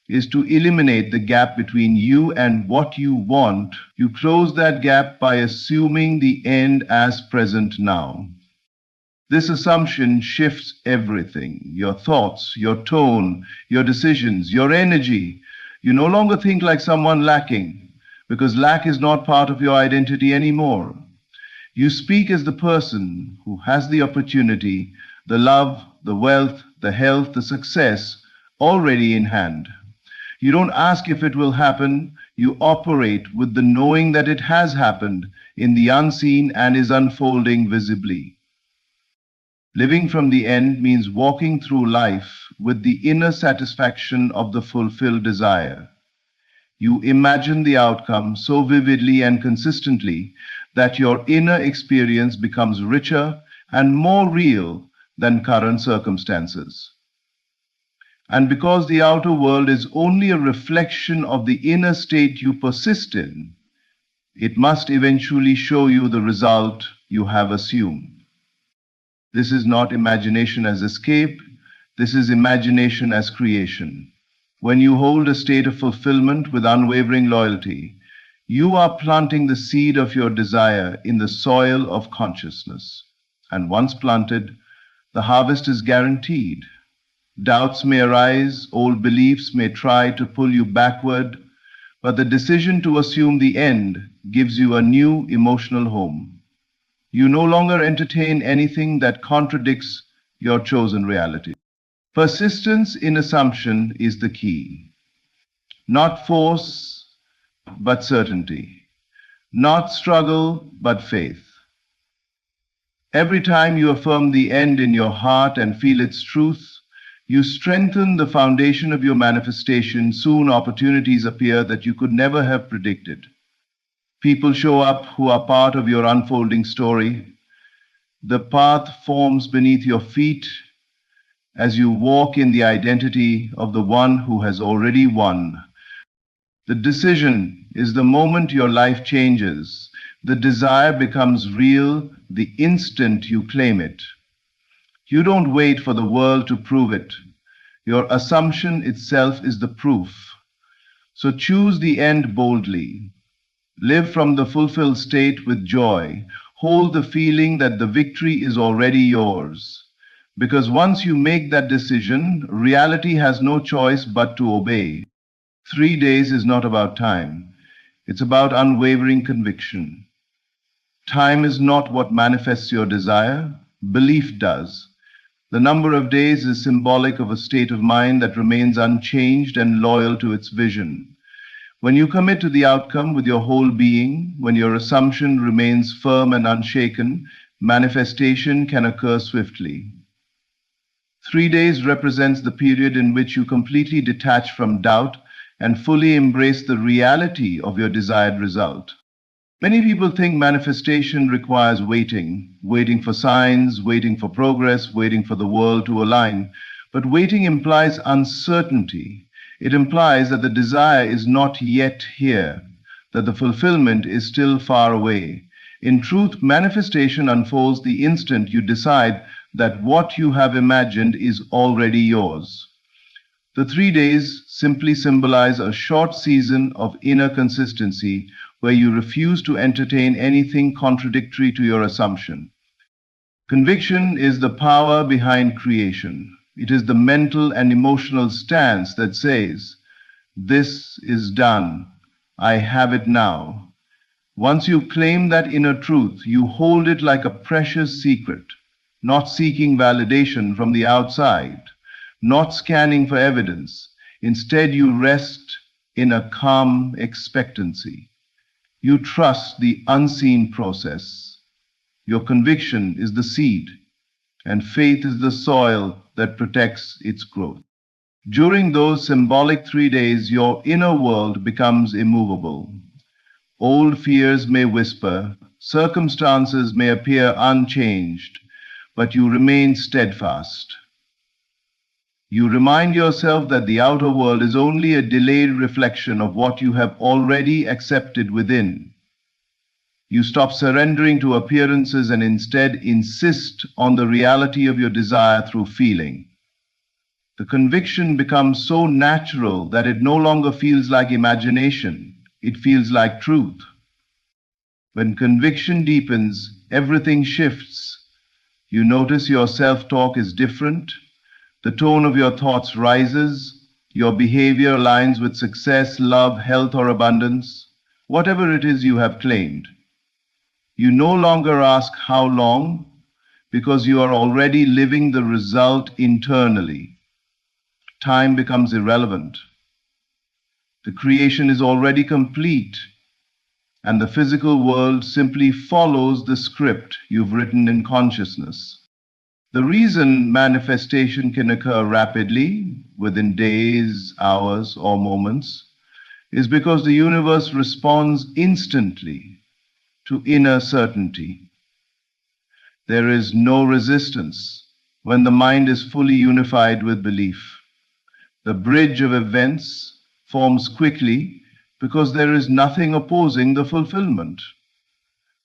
is to eliminate the gap between you and what you want. You close that gap by assuming the end as present now. This assumption shifts everything, your thoughts, your tone, your decisions, your energy. You no longer think like someone lacking, because lack is not part of your identity anymore. You speak as the person who has the opportunity, the love, the wealth, the health, the success already in hand. You don't ask if it will happen, you operate with the knowing that it has happened in the unseen and is unfolding visibly. Living from the end means walking through life with the inner satisfaction of the fulfilled desire. You imagine the outcome so vividly and consistently that your inner experience becomes richer and more real than current circumstances. And because the outer world is only a reflection of the inner state you persist in, it must eventually show you the result you have assumed. This is not imagination as escape, this is imagination as creation. When you hold a state of fulfillment with unwavering loyalty, you are planting the seed of your desire in the soil of consciousness. And once planted, the harvest is guaranteed. Doubts may arise, old beliefs may try to pull you backward, but the decision to assume the end gives you a new emotional home. You no longer entertain anything that contradicts your chosen reality. Persistence in assumption is the key. Not force, but certainty. Not struggle, but faith. Every time you affirm the end in your heart and feel its truth, you strengthen the foundation of your manifestation. Soon opportunities appear that you could never have predicted. People show up who are part of your unfolding story. The path forms beneath your feet as you walk in the identity of the one who has already won. The decision is the moment your life changes. The desire becomes real the instant you claim it. You don't wait for the world to prove it. Your assumption itself is the proof. So choose the end boldly. Live from the fulfilled state with joy. Hold the feeling that the victory is already yours. Because once you make that decision, reality has no choice but to obey. 3 days is not about time. It's about unwavering conviction. Time is not what manifests your desire. Belief does. The number of days is symbolic of a state of mind that remains unchanged and loyal to its vision. When you commit to the outcome with your whole being, when your assumption remains firm and unshaken, manifestation can occur swiftly. 3 days represents the period in which you completely detach from doubt and fully embrace the reality of your desired result. Many people think manifestation requires waiting for signs, waiting for progress, waiting for the world to align. But waiting implies uncertainty. It implies that the desire is not yet here, that the fulfillment is still far away. In truth, manifestation unfolds the instant you decide that what you have imagined is already yours. The 3 days simply symbolize a short season of inner consistency where you refuse to entertain anything contradictory to your assumption. Conviction is the power behind creation. It is the mental and emotional stance that says, "This is done. I have it now." Once you claim that inner truth, you hold it like a precious secret, not seeking validation from the outside, not scanning for evidence. Instead, you rest in a calm expectancy. You trust the unseen process. Your conviction is the seed, and faith is the soil that protects its growth. During those symbolic 3 days, your inner world becomes immovable. Old fears may whisper, circumstances may appear unchanged, but you remain steadfast. You remind yourself that the outer world is only a delayed reflection of what you have already accepted within. You stop surrendering to appearances and instead insist on the reality of your desire through feeling. The conviction becomes so natural that it no longer feels like imagination. It feels like truth. When conviction deepens, everything shifts. You notice your self-talk is different. The tone of your thoughts rises. Your behavior aligns with success, love, health, or abundance, whatever it is you have claimed. You no longer ask how long, because you are already living the result internally. Time becomes irrelevant. The creation is already complete, and the physical world simply follows the script you've written in consciousness. The reason manifestation can occur rapidly, within days, hours, or moments, is because the universe responds instantly to inner certainty. There is no resistance when the mind is fully unified with belief. The bridge of events forms quickly because there is nothing opposing the fulfillment.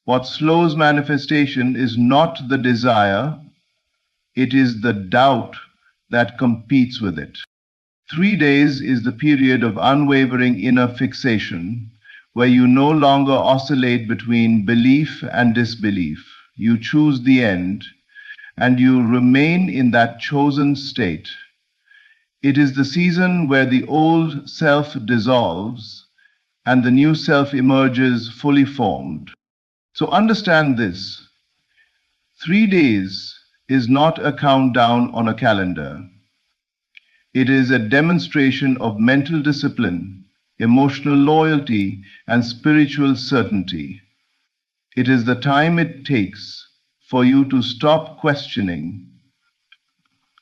What slows manifestation is not the desire, it is the doubt that competes with it. 3 days is the period of unwavering inner fixation, where you no longer oscillate between belief and disbelief. You choose the end, and you remain in that chosen state. It is the season where the old self dissolves and the new self emerges fully formed. So understand this. 3 days is not a countdown on a calendar. It is a demonstration of mental discipline emotional loyalty, and spiritual certainty. It is the time it takes for you to stop questioning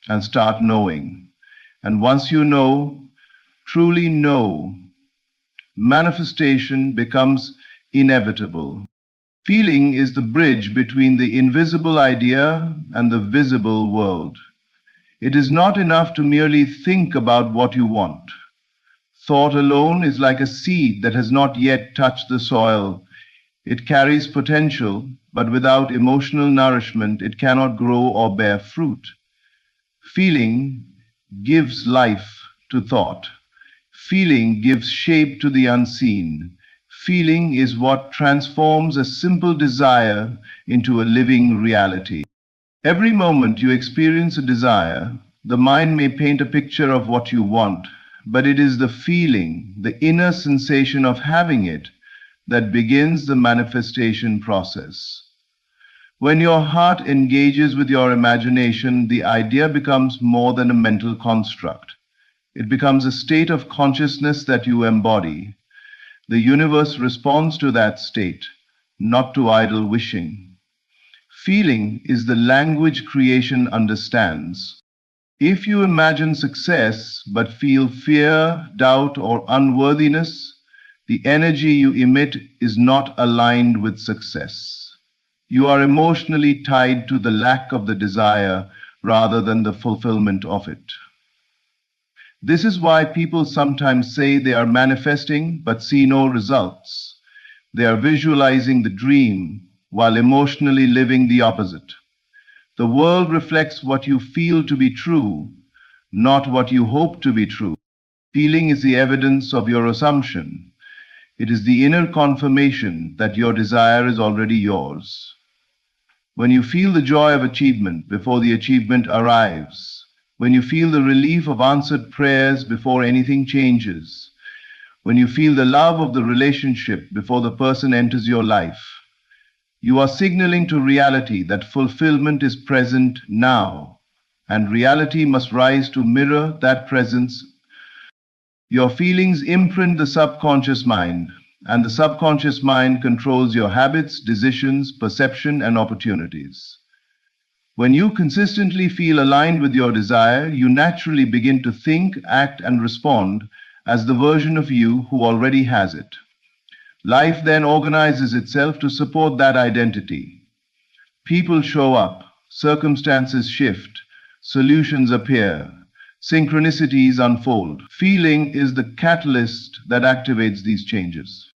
and start knowing. And once you know, truly know, manifestation becomes inevitable. Feeling is the bridge between the invisible idea and the visible world. It is not enough to merely think about what you want. Thought alone is like a seed that has not yet touched the soil. It carries potential, but without emotional nourishment, it cannot grow or bear fruit. Feeling gives life to thought. Feeling gives shape to the unseen. Feeling is what transforms a simple desire into a living reality. Every moment you experience a desire, the mind may paint a picture of what you want, but it is the feeling, the inner sensation of having it, that begins the manifestation process. When your heart engages with your imagination, the idea becomes more than a mental construct. It becomes a state of consciousness that you embody. The universe responds to that state, not to idle wishing. Feeling is the language creation understands. If you imagine success but feel fear, doubt, or unworthiness, the energy you emit is not aligned with success. You are emotionally tied to the lack of the desire rather than the fulfillment of it. This is why people sometimes say they are manifesting but see no results. They are visualizing the dream while emotionally living the opposite. The world reflects what you feel to be true, not what you hope to be true. Feeling is the evidence of your assumption. It is the inner confirmation that your desire is already yours. When you feel the joy of achievement before the achievement arrives, when you feel the relief of answered prayers before anything changes, when you feel the love of the relationship before the person enters your life, you are signaling to reality that fulfillment is present now, and reality must rise to mirror that presence. Your feelings imprint the subconscious mind, and the subconscious mind controls your habits, decisions, perception, and opportunities. When you consistently feel aligned with your desire, you naturally begin to think, act, and respond as the version of you who already has it. Life then organizes itself to support that identity. People show up, circumstances shift, solutions appear, synchronicities unfold. Feeling is the catalyst that activates these changes.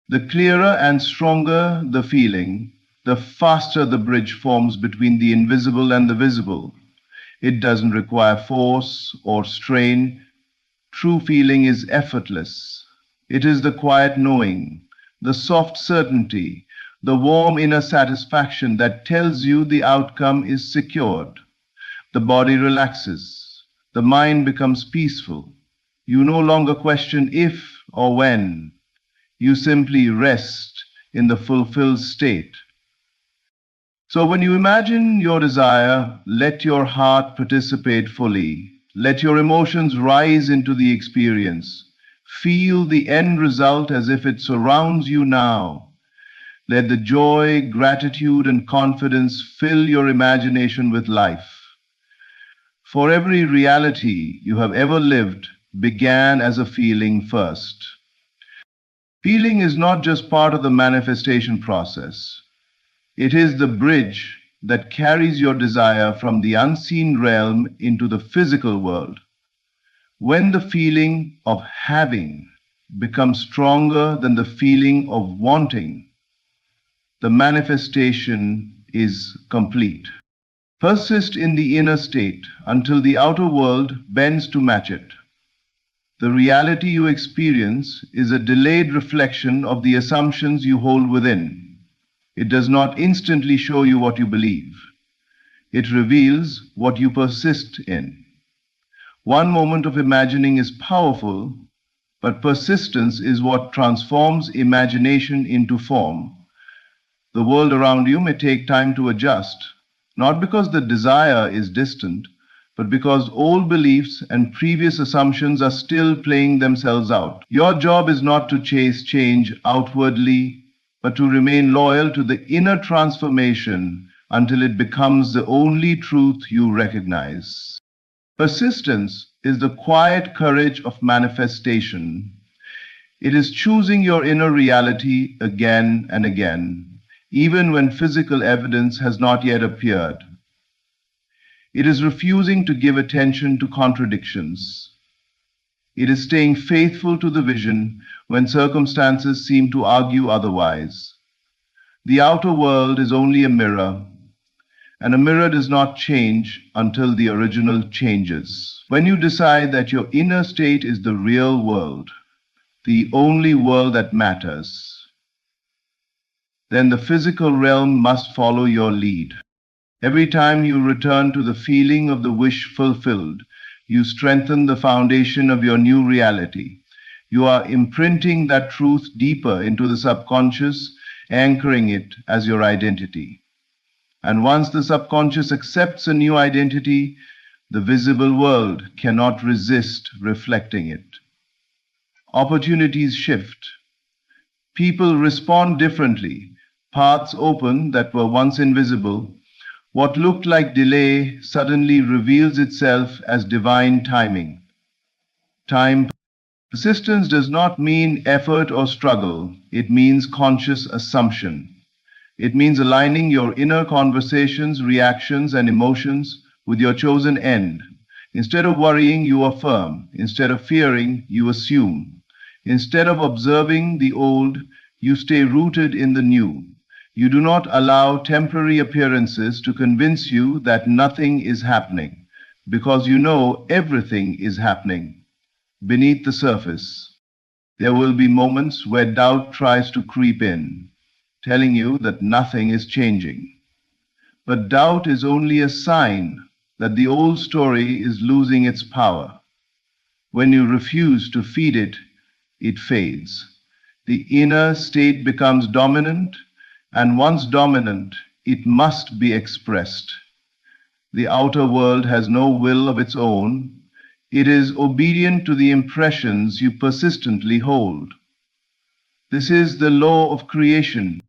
The clearer and stronger the feeling, the faster the bridge forms between the invisible and the visible. It doesn't require force or strain. True feeling is effortless. It is the quiet knowing, the soft certainty, the warm inner satisfaction that tells you the outcome is secured. The body relaxes. The mind becomes peaceful. You no longer question if or when. You simply rest in the fulfilled state. So when you imagine your desire, let your heart participate fully. Let your emotions rise into the experience. Feel the end result as if it surrounds you now. Let the joy, gratitude, and confidence fill your imagination with life. For every reality you have ever lived began as a feeling first. Feeling is not just part of the manifestation process. It is the bridge that carries your desire from the unseen realm into the physical world. When the feeling of having becomes stronger than the feeling of wanting, the manifestation is complete. Persist in the inner state until the outer world bends to match it. The reality you experience is a delayed reflection of the assumptions you hold within. It does not instantly show you what you believe. It reveals what you persist in. One moment of imagining is powerful, but persistence is what transforms imagination into form. The world around you may take time to adjust, not because the desire is distant, but because old beliefs and previous assumptions are still playing themselves out. Your job is not to chase change outwardly, but to remain loyal to the inner transformation until it becomes the only truth you recognize. Persistence is the quiet courage of manifestation. It is choosing your inner reality again and again, even when physical evidence has not yet appeared. It is refusing to give attention to contradictions. It is staying faithful to the vision when circumstances seem to argue otherwise. The outer world is only a mirror, and a mirror does not change until the original changes. When you decide that your inner state is the real world, the only world that matters, then the physical realm must follow your lead. Every time you return to the feeling of the wish fulfilled, you strengthen the foundation of your new reality. You are imprinting that truth deeper into the subconscious, anchoring it as your identity. And once the subconscious accepts a new identity, the visible world cannot resist reflecting it. Opportunities shift. People respond differently. Paths open that were once invisible. What looked like delay suddenly reveals itself as divine timing. Persistence does not mean effort or struggle. It means conscious assumption. It means aligning your inner conversations, reactions, and emotions with your chosen end. Instead of worrying, you affirm. Instead of fearing, you assume. Instead of observing the old, you stay rooted in the new. You do not allow temporary appearances to convince you that nothing is happening, because you know everything is happening. Beneath the surface, there will be moments where doubt tries to creep in, telling you that nothing is changing. But doubt is only a sign that the old story is losing its power. When you refuse to feed it, it fades. The inner state becomes dominant, and once dominant, it must be expressed. The outer world has no will of its own. It is obedient to the impressions you persistently hold. This is the law of creation.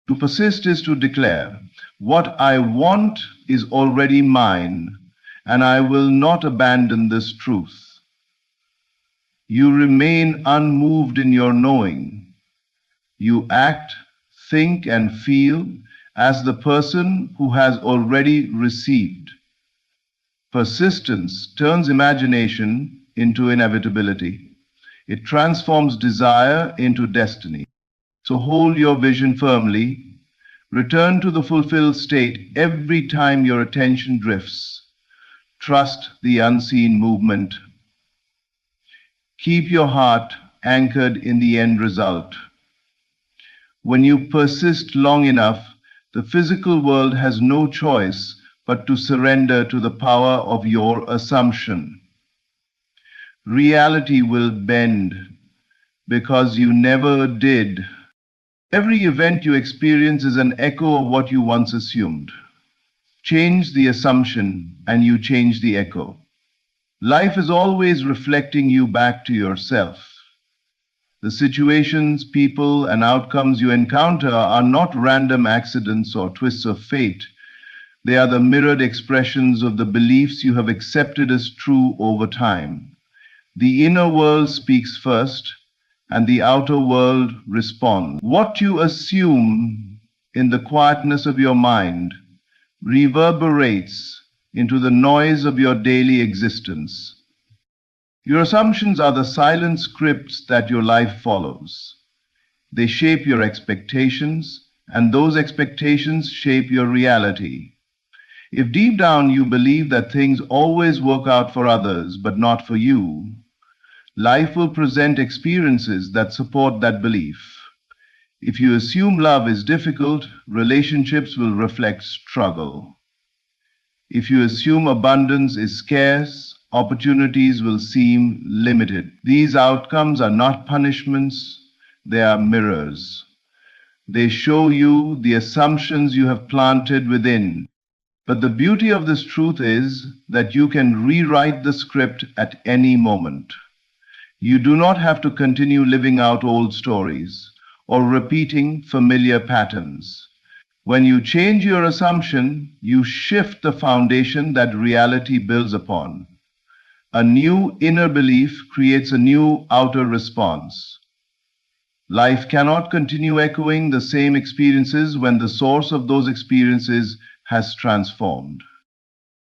To persist is to declare, what I want is already mine, and I will not abandon this truth. You remain unmoved in your knowing. You act, think, and feel as the person who has already received. Persistence turns imagination into inevitability. It transforms desire into destiny. So hold your vision firmly. Return to the fulfilled state every time your attention drifts. Trust the unseen movement. Keep your heart anchored in the end result. When you persist long enough, the physical world has no choice but to surrender to the power of your assumption. Reality will bend because you never did. Every event you experience is an echo of what you once assumed. Change the assumption and you change the echo. Life is always reflecting you back to yourself. The situations, people, and outcomes you encounter are not random accidents or twists of fate. They are the mirrored expressions of the beliefs you have accepted as true over time. The inner world speaks first, and the outer world responds. What you assume in the quietness of your mind reverberates into the noise of your daily existence. Your assumptions are the silent scripts that your life follows. They shape your expectations, and those expectations shape your reality. If deep down you believe that things always work out for others but not for you, life will present experiences that support that belief. If you assume love is difficult, relationships will reflect struggle. If you assume abundance is scarce, opportunities will seem limited. These outcomes are not punishments, they are mirrors. They show you the assumptions you have planted within. But the beauty of this truth is that you can rewrite the script at any moment. You do not have to continue living out old stories or repeating familiar patterns. When you change your assumption, you shift the foundation that reality builds upon. A new inner belief creates a new outer response. Life cannot continue echoing the same experiences when the source of those experiences has transformed.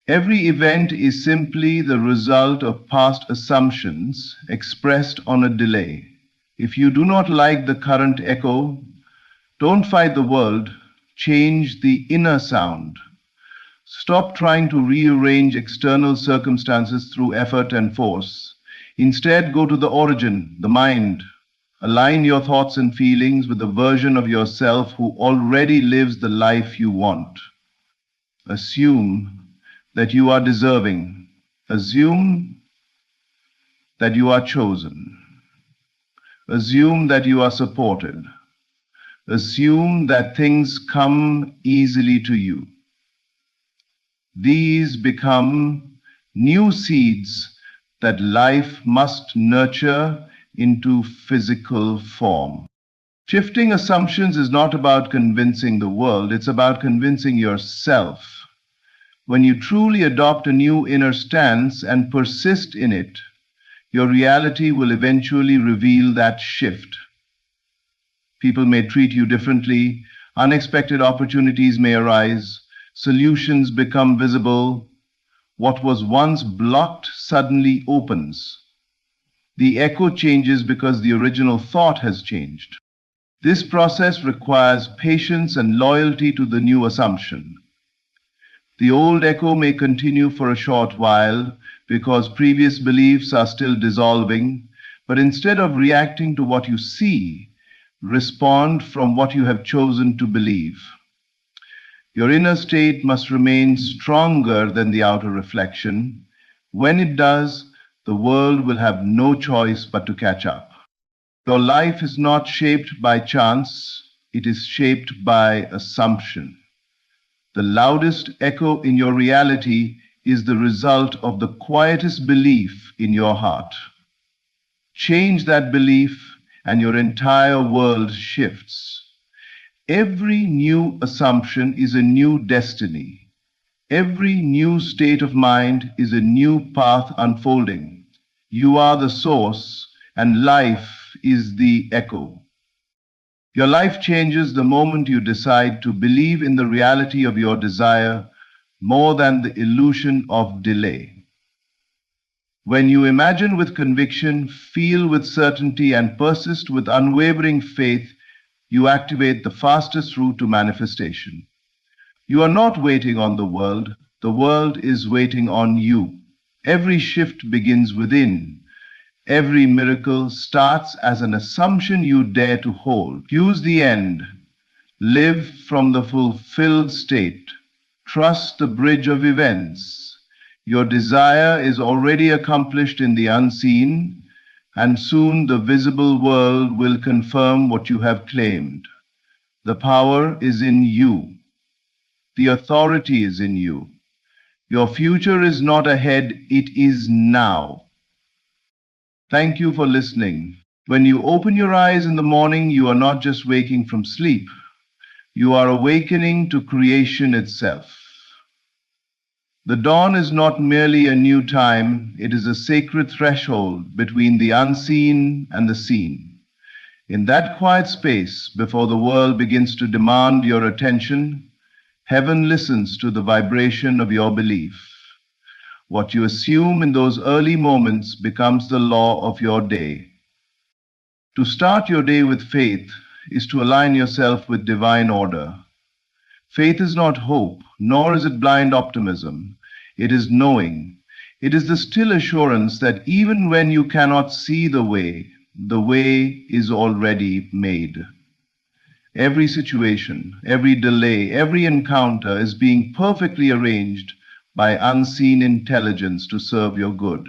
Every event is simply the result of past assumptions expressed on a delay. If you do not like the current echo, don't fight the world, change the inner sound. Stop trying to rearrange external circumstances through effort and force. Instead, go to the origin, the mind. Align your thoughts and feelings with the version of yourself who already lives the life you want. Assume that you are deserving. Assume that you are chosen. Assume that you are supported. Assume that things come easily to you. These become new seeds that life must nurture into physical form. Shifting assumptions is not about convincing the world, it's about convincing yourself. When you truly adopt a new inner stance and persist in it, your reality will eventually reveal that shift. People may treat you differently, unexpected opportunities may arise, solutions become visible. What was once blocked suddenly opens. The echo changes because the original thought has changed. This process requires patience and loyalty to the new assumption. The old echo may continue for a short while because previous beliefs are still dissolving, but instead of reacting to what you see, respond from what you have chosen to believe. Your inner state must remain stronger than the outer reflection. When it does, the world will have no choice but to catch up. Your life is not shaped by chance, it is shaped by assumption. The loudest echo in your reality is the result of the quietest belief in your heart. Change that belief, and your entire world shifts. Every new assumption is a new destiny. Every new state of mind is a new path unfolding. You are the source, and life is the echo. Your life changes the moment you decide to believe in the reality of your desire more than the illusion of delay. When you imagine with conviction, feel with certainty, and persist with unwavering faith, you activate the fastest route to manifestation. You are not waiting on the world is waiting on you. Every shift begins within. Every miracle starts as an assumption you dare to hold. Use the end. Live from the fulfilled state. Trust the bridge of events. Your desire is already accomplished in the unseen, and soon the visible world will confirm what you have claimed. The power is in you. The authority is in you. Your future is not ahead, it is now. Thank you for listening. When you open your eyes in the morning, you are not just waking from sleep. You are awakening to creation itself. The dawn is not merely a new time, it is a sacred threshold between the unseen and the seen. In that quiet space, before the world begins to demand your attention, heaven listens to the vibration of your belief. What you assume in those early moments becomes the law of your day. To start your day with faith is to align yourself with divine order. Faith is not hope, nor is it blind optimism. It is knowing. It is the still assurance that even when you cannot see the way is already made. Every situation, every delay, every encounter is being perfectly arranged by unseen intelligence to serve your good.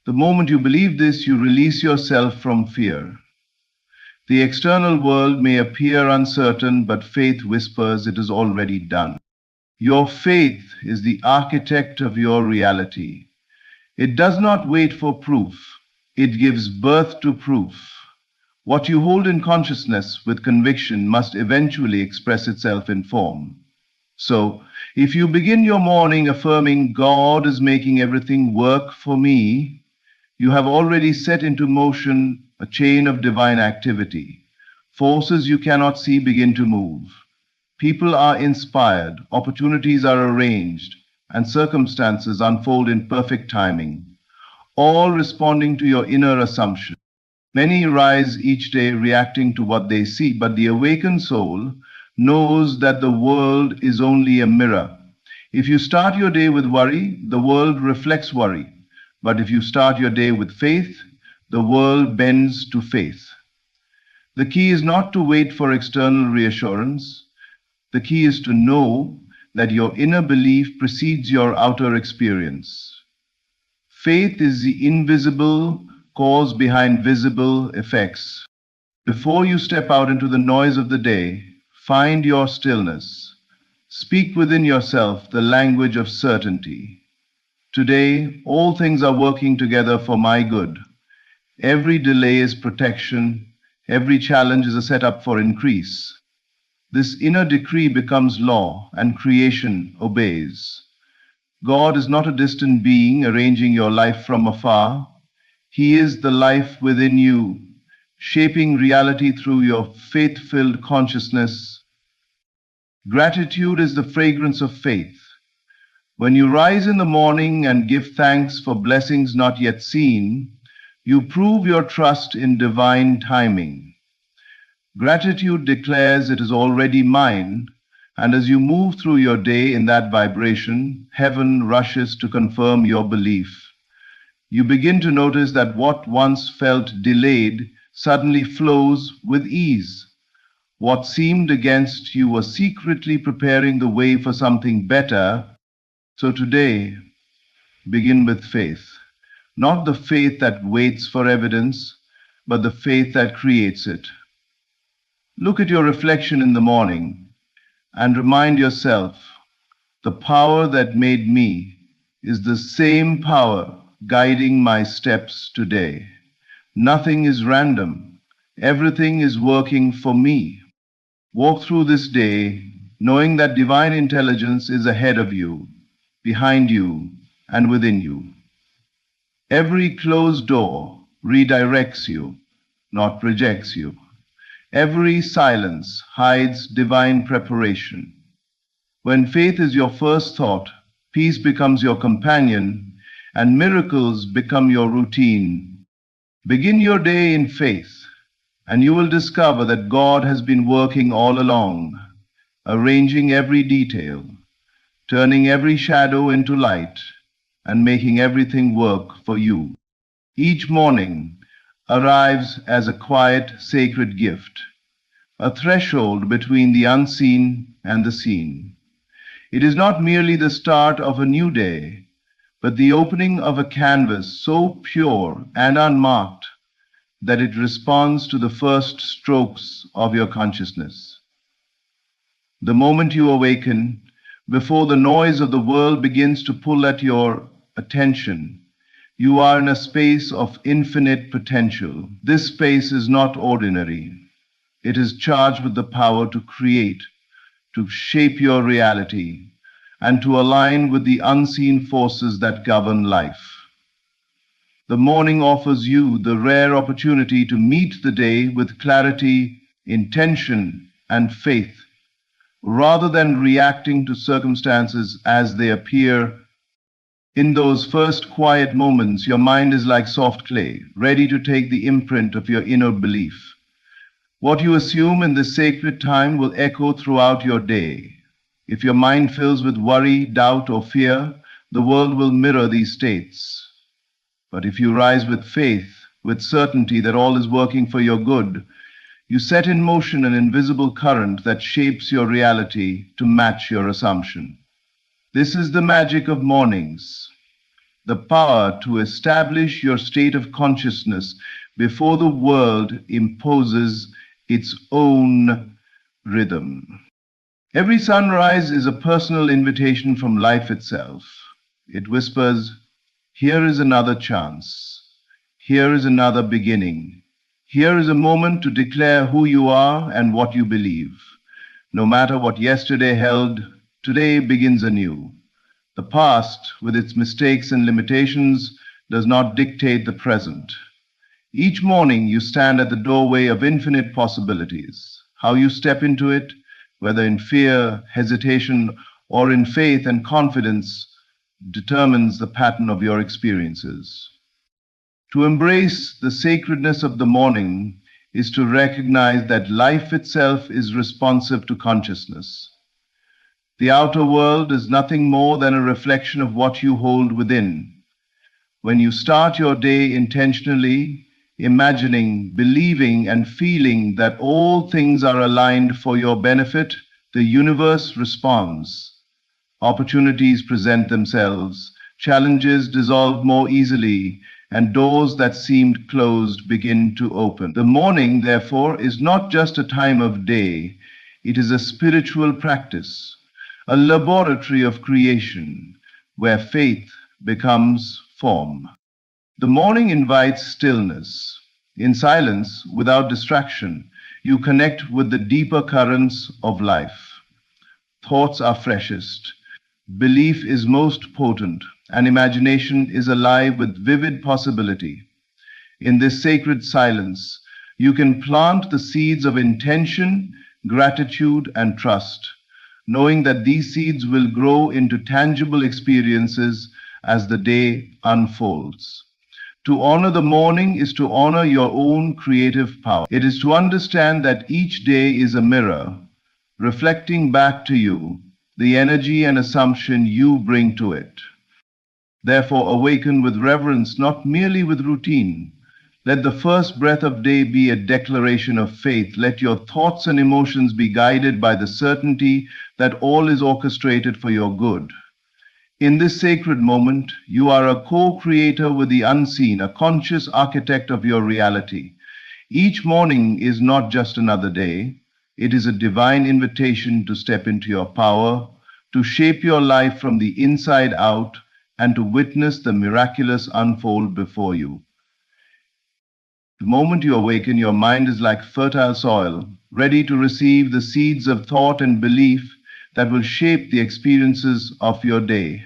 The moment you believe this, you release yourself from fear. The external world may appear uncertain, but faith whispers it is already done. Your faith is the architect of your reality. It does not wait for proof, it gives birth to proof. What you hold in consciousness with conviction must eventually express itself in form. So, if you begin your morning affirming, God is making everything work for me, you have already set into motion a chain of divine activity. Forces you cannot see begin to move. People are inspired, opportunities are arranged, and circumstances unfold in perfect timing, all responding to your inner assumption. Many rise each day reacting to what they see, but the awakened soul knows that the world is only a mirror. If you start your day with worry, the world reflects worry. But if you start your day with faith, the world bends to faith. The key is not to wait for external reassurance. The key is to know that your inner belief precedes your outer experience. Faith is the invisible cause behind visible effects. Before you step out into the noise of the day, find your stillness. Speak within yourself the language of certainty. Today, all things are working together for my good. Every delay is protection. Every challenge is a setup for increase. This inner decree becomes law, and creation obeys. God is not a distant being arranging your life from afar. He is the life within you, shaping reality through your faith-filled consciousness. Gratitude is the fragrance of faith. When you rise in the morning and give thanks for blessings not yet seen, you prove your trust in divine timing. Gratitude declares it is already mine, and as you move through your day in that vibration, heaven rushes to confirm your belief. You begin to notice that what once felt delayed suddenly flows with ease. What seemed against you was secretly preparing the way for something better. So today, begin with faith. Not the faith that waits for evidence, but the faith that creates it. Look at your reflection in the morning and remind yourself, the power that made me is the same power guiding my steps today. Nothing is random. Everything is working for me. Walk through this day knowing that divine intelligence is ahead of you, behind you, and within you. Every closed door redirects you, not rejects you. Every silence hides divine preparation. When faith is your first thought, peace becomes your companion, and miracles become your routine. Begin your day in faith, and you will discover that God has been working all along, arranging every detail, turning every shadow into light, and making everything work for you. Each morning arrives as a quiet, sacred gift, a threshold between the unseen and the seen. It is not merely the start of a new day, but the opening of a canvas so pure and unmarked that it responds to the first strokes of your consciousness. The moment you awaken, before the noise of the world begins to pull at your attention, you are in a space of infinite potential. This space is not ordinary. It is charged with the power to create, to shape your reality, and to align with the unseen forces that govern life. The morning offers you the rare opportunity to meet the day with clarity, intention, and faith, rather than reacting to circumstances as they appear. In those first quiet moments, your mind is like soft clay, ready to take the imprint of your inner belief. What you assume in this sacred time will echo throughout your day. If your mind fills with worry, doubt, or fear, the world will mirror these states. But if you rise with faith, with certainty that all is working for your good, you set in motion an invisible current that shapes your reality to match your assumption. This is the magic of mornings, the power to establish your state of consciousness before the world imposes its own rhythm. Every sunrise is a personal invitation from life itself. It whispers, "Here is another chance. Here is another beginning. Here is a moment to declare who you are and what you believe. No matter what yesterday held, today begins anew. The past, with its mistakes and limitations, does not dictate the present. Each morning you stand at the doorway of infinite possibilities. How you step into it, whether in fear, hesitation, or in faith and confidence, determines the pattern of your experiences. To embrace the sacredness of the morning is to recognize that life itself is responsive to consciousness. The outer world is nothing more than a reflection of what you hold within. When you start your day intentionally, imagining, believing, and feeling that all things are aligned for your benefit, the universe responds. Opportunities present themselves, challenges dissolve more easily, and doors that seemed closed begin to open. The morning, therefore, is not just a time of day, it is a spiritual practice, a laboratory of creation, where faith becomes form. The morning invites stillness. In silence, without distraction, you connect with the deeper currents of life. Thoughts are freshest, belief is most potent, and imagination is alive with vivid possibility. In this sacred silence, you can plant the seeds of intention, gratitude, and trust, knowing that these seeds will grow into tangible experiences as the day unfolds. To honor the morning is to honor your own creative power. It is to understand that each day is a mirror, reflecting back to you the energy and assumption you bring to it. Therefore, awaken with reverence, not merely with routine. Let the first breath of day be a declaration of faith. Let your thoughts and emotions be guided by the certainty that all is orchestrated for your good. In this sacred moment, you are a co-creator with the unseen, a conscious architect of your reality. Each morning is not just another day. It is a divine invitation to step into your power, to shape your life from the inside out, and to witness the miraculous unfold before you. The moment you awaken, your mind is like fertile soil, ready to receive the seeds of thought and belief that will shape the experiences of your day.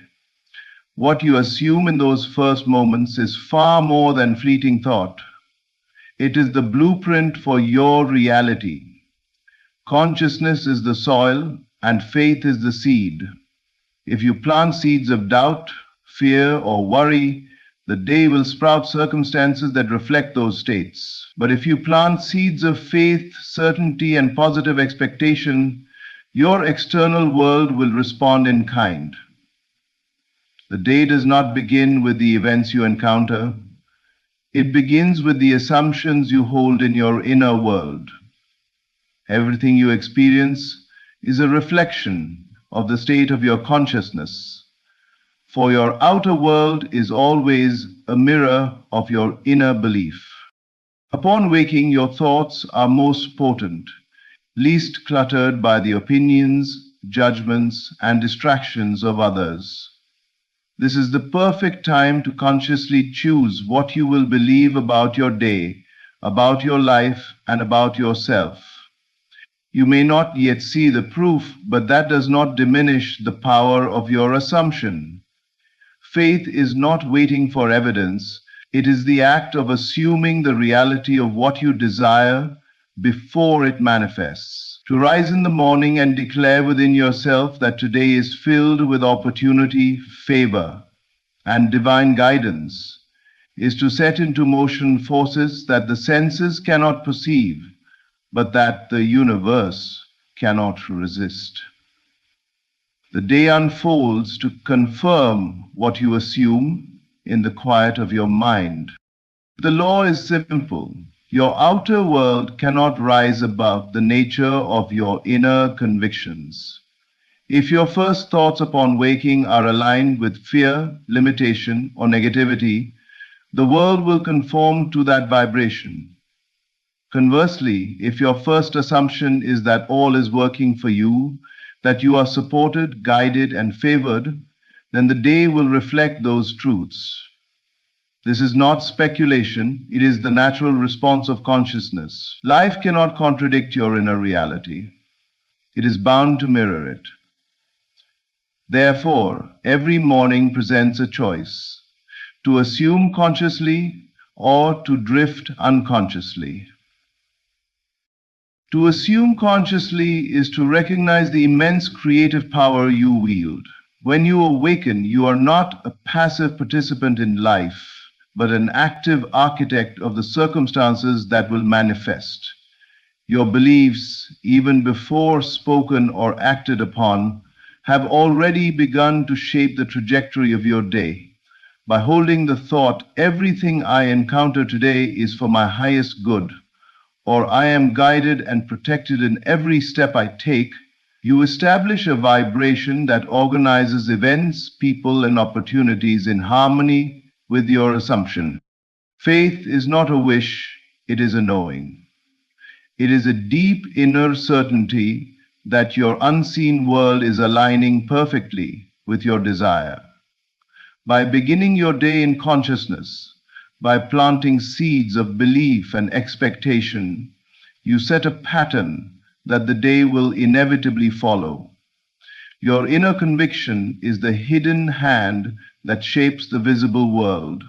What you assume in those first moments is far more than fleeting thought. It is the blueprint for your reality. Consciousness is the soil, and faith is the seed. If you plant seeds of doubt, fear, or worry, the day will sprout circumstances that reflect those states. But if you plant seeds of faith, certainty, and positive expectation, your external world will respond in kind. The day does not begin with the events you encounter. It begins with the assumptions you hold in your inner world. Everything you experience is a reflection of the state of your consciousness, for your outer world is always a mirror of your inner belief. Upon waking, your thoughts are most potent, least cluttered by the opinions, judgments, and distractions of others. This is the perfect time to consciously choose what you will believe about your day, about your life, and about yourself. You may not yet see the proof, but that does not diminish the power of your assumption. Faith is not waiting for evidence. It is the act of assuming the reality of what you desire before it manifests. To rise in the morning and declare within yourself that today is filled with opportunity, favor, and divine guidance is to set into motion forces that the senses cannot perceive, but that the universe cannot resist. The day unfolds to confirm what you assume in the quiet of your mind. The law is simple. Your outer world cannot rise above the nature of your inner convictions. If your first thoughts upon waking are aligned with fear, limitation, or negativity, the world will conform to that vibration. Conversely, if your first assumption is that all is working for you, that you are supported, guided, and favored, then the day will reflect those truths. This is not speculation, it is the natural response of consciousness. Life cannot contradict your inner reality. It is bound to mirror it. Therefore, every morning presents a choice: to assume consciously or to drift unconsciously. To assume consciously is to recognize the immense creative power you wield. When you awaken, you are not a passive participant in life, but an active architect of the circumstances that will manifest. Your beliefs, even before spoken or acted upon, have already begun to shape the trajectory of your day. By holding the thought, "Everything I encounter today is for my highest good," or "I am guided and protected in every step I take," you establish a vibration that organizes events, people, and opportunities in harmony with your assumption. Faith is not a wish, it is a knowing. It is a deep inner certainty that your unseen world is aligning perfectly with your desire. By beginning your day in consciousness, by planting seeds of belief and expectation, you set a pattern that the day will inevitably follow. Your inner conviction is the hidden hand that shapes the visible world,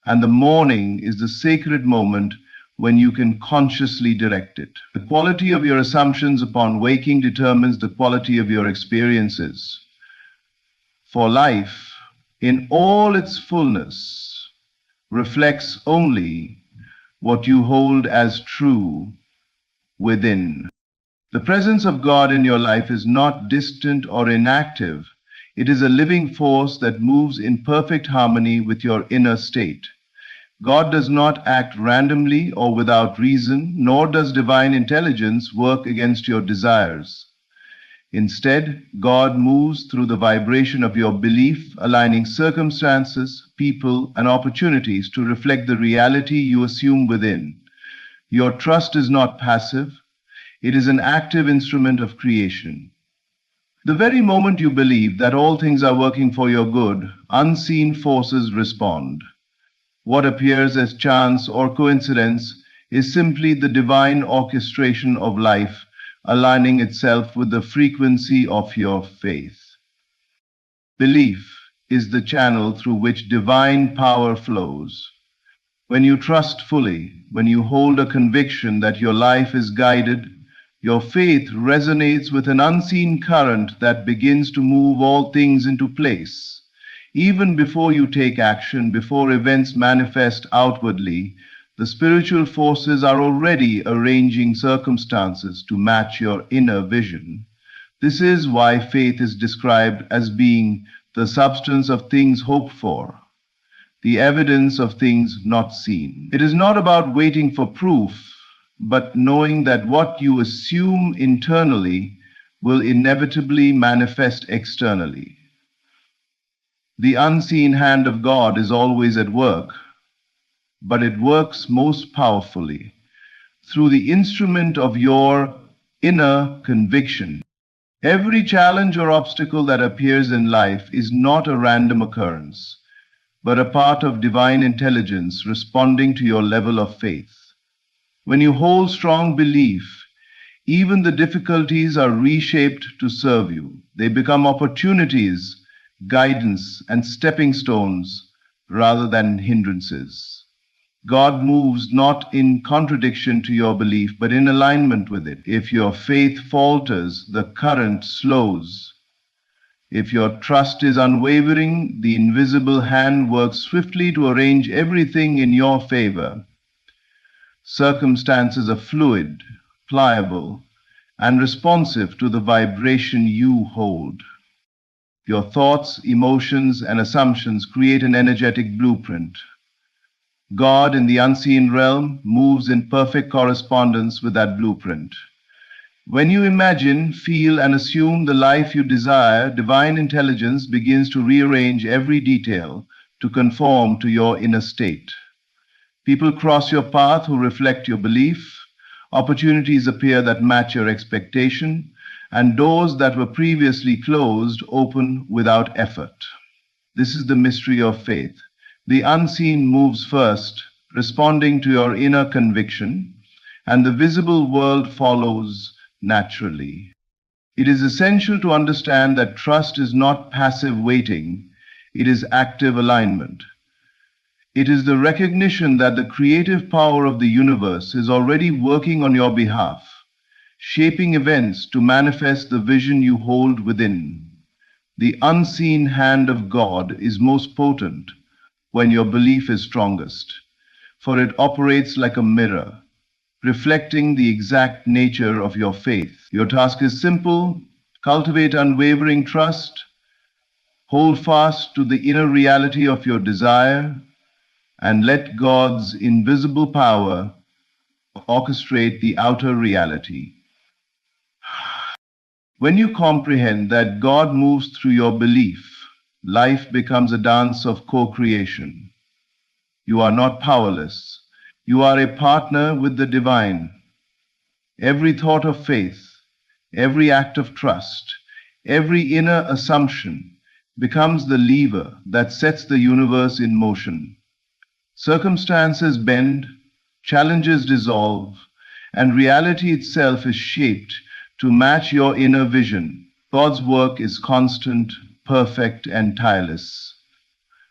and the morning is the sacred moment when you can consciously direct it. The quality of your assumptions upon waking determines the quality of your experiences. For life, in all its fullness, reflects only what you hold as true within. The presence of God in your life is not distant or inactive. It is a living force that moves in perfect harmony with your inner state. God does not act randomly or without reason, nor does divine intelligence work against your desires. Instead, God moves through the vibration of your belief, aligning circumstances, people, and opportunities to reflect the reality you assume within. Your trust is not passive, it is an active instrument of creation. The very moment you believe that all things are working for your good, unseen forces respond. What appears as chance or coincidence is simply the divine orchestration of life aligning itself with the frequency of your faith. Belief is the channel through which divine power flows. When you trust fully, when you hold a conviction that your life is guided, your faith resonates with an unseen current that begins to move all things into place. Even before you take action, before events manifest outwardly, the spiritual forces are already arranging circumstances to match your inner vision. This is why faith is described as being the substance of things hoped for, the evidence of things not seen. It is not about waiting for proof, but knowing that what you assume internally will inevitably manifest externally. The unseen hand of God is always at work, but it works most powerfully through the instrument of your inner conviction. Every challenge or obstacle that appears in life is not a random occurrence, but a part of divine intelligence responding to your level of faith. When you hold strong belief, even the difficulties are reshaped to serve you. They become opportunities, guidance, and stepping stones rather than hindrances. God moves not in contradiction to your belief, but in alignment with it. If your faith falters, the current slows. If your trust is unwavering, the invisible hand works swiftly to arrange everything in your favor. Circumstances are fluid, pliable, and responsive to the vibration you hold. Your thoughts, emotions, and assumptions create an energetic blueprint. God in the unseen realm moves in perfect correspondence with that blueprint. When you imagine, feel, and assume the life you desire, divine intelligence begins to rearrange every detail to conform to your inner state. People cross your path who reflect your belief. Opportunities appear that match your expectation, and doors that were previously closed open without effort. This is the mystery of faith. The unseen moves first, responding to your inner conviction, and the visible world follows naturally. It is essential to understand that trust is not passive waiting, it is active alignment. It is the recognition that the creative power of the universe is already working on your behalf, shaping events to manifest the vision you hold within. The unseen hand of God is most potent when your belief is strongest, for it operates like a mirror, reflecting the exact nature of your faith. Your task is simple: cultivate unwavering trust, hold fast to the inner reality of your desire, and let God's invisible power orchestrate the outer reality. When you comprehend that God moves through your belief, life becomes a dance of co-creation. You are not powerless. You are a partner with the divine. Every thought of faith, every act of trust, every inner assumption becomes the lever that sets the universe in motion. Circumstances bend, challenges dissolve, and reality itself is shaped to match your inner vision. God's work is constant, perfect, and tireless,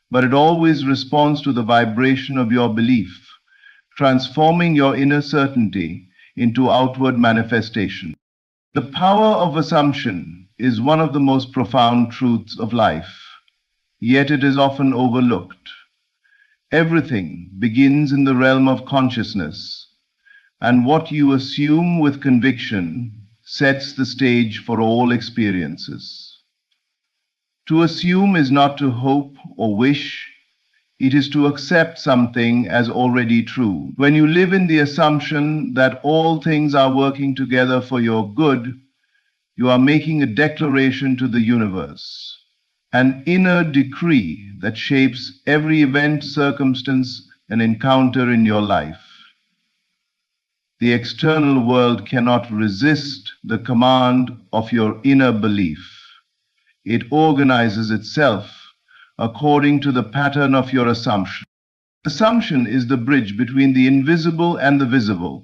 but it always responds to the vibration of your belief, transforming your inner certainty into outward manifestation. The power of assumption is one of the most profound truths of life, yet it is often overlooked. Everything begins in the realm of consciousness, and what you assume with conviction sets the stage for all experiences. To assume is not to hope or wish, it is to accept something as already true. When you live in the assumption that all things are working together for your good, you are making a declaration to the universe, an inner decree that shapes every event, circumstance, and encounter in your life. The external world cannot resist the command of your inner belief. It organizes itself according to the pattern of your assumption. Assumption is the bridge between the invisible and the visible.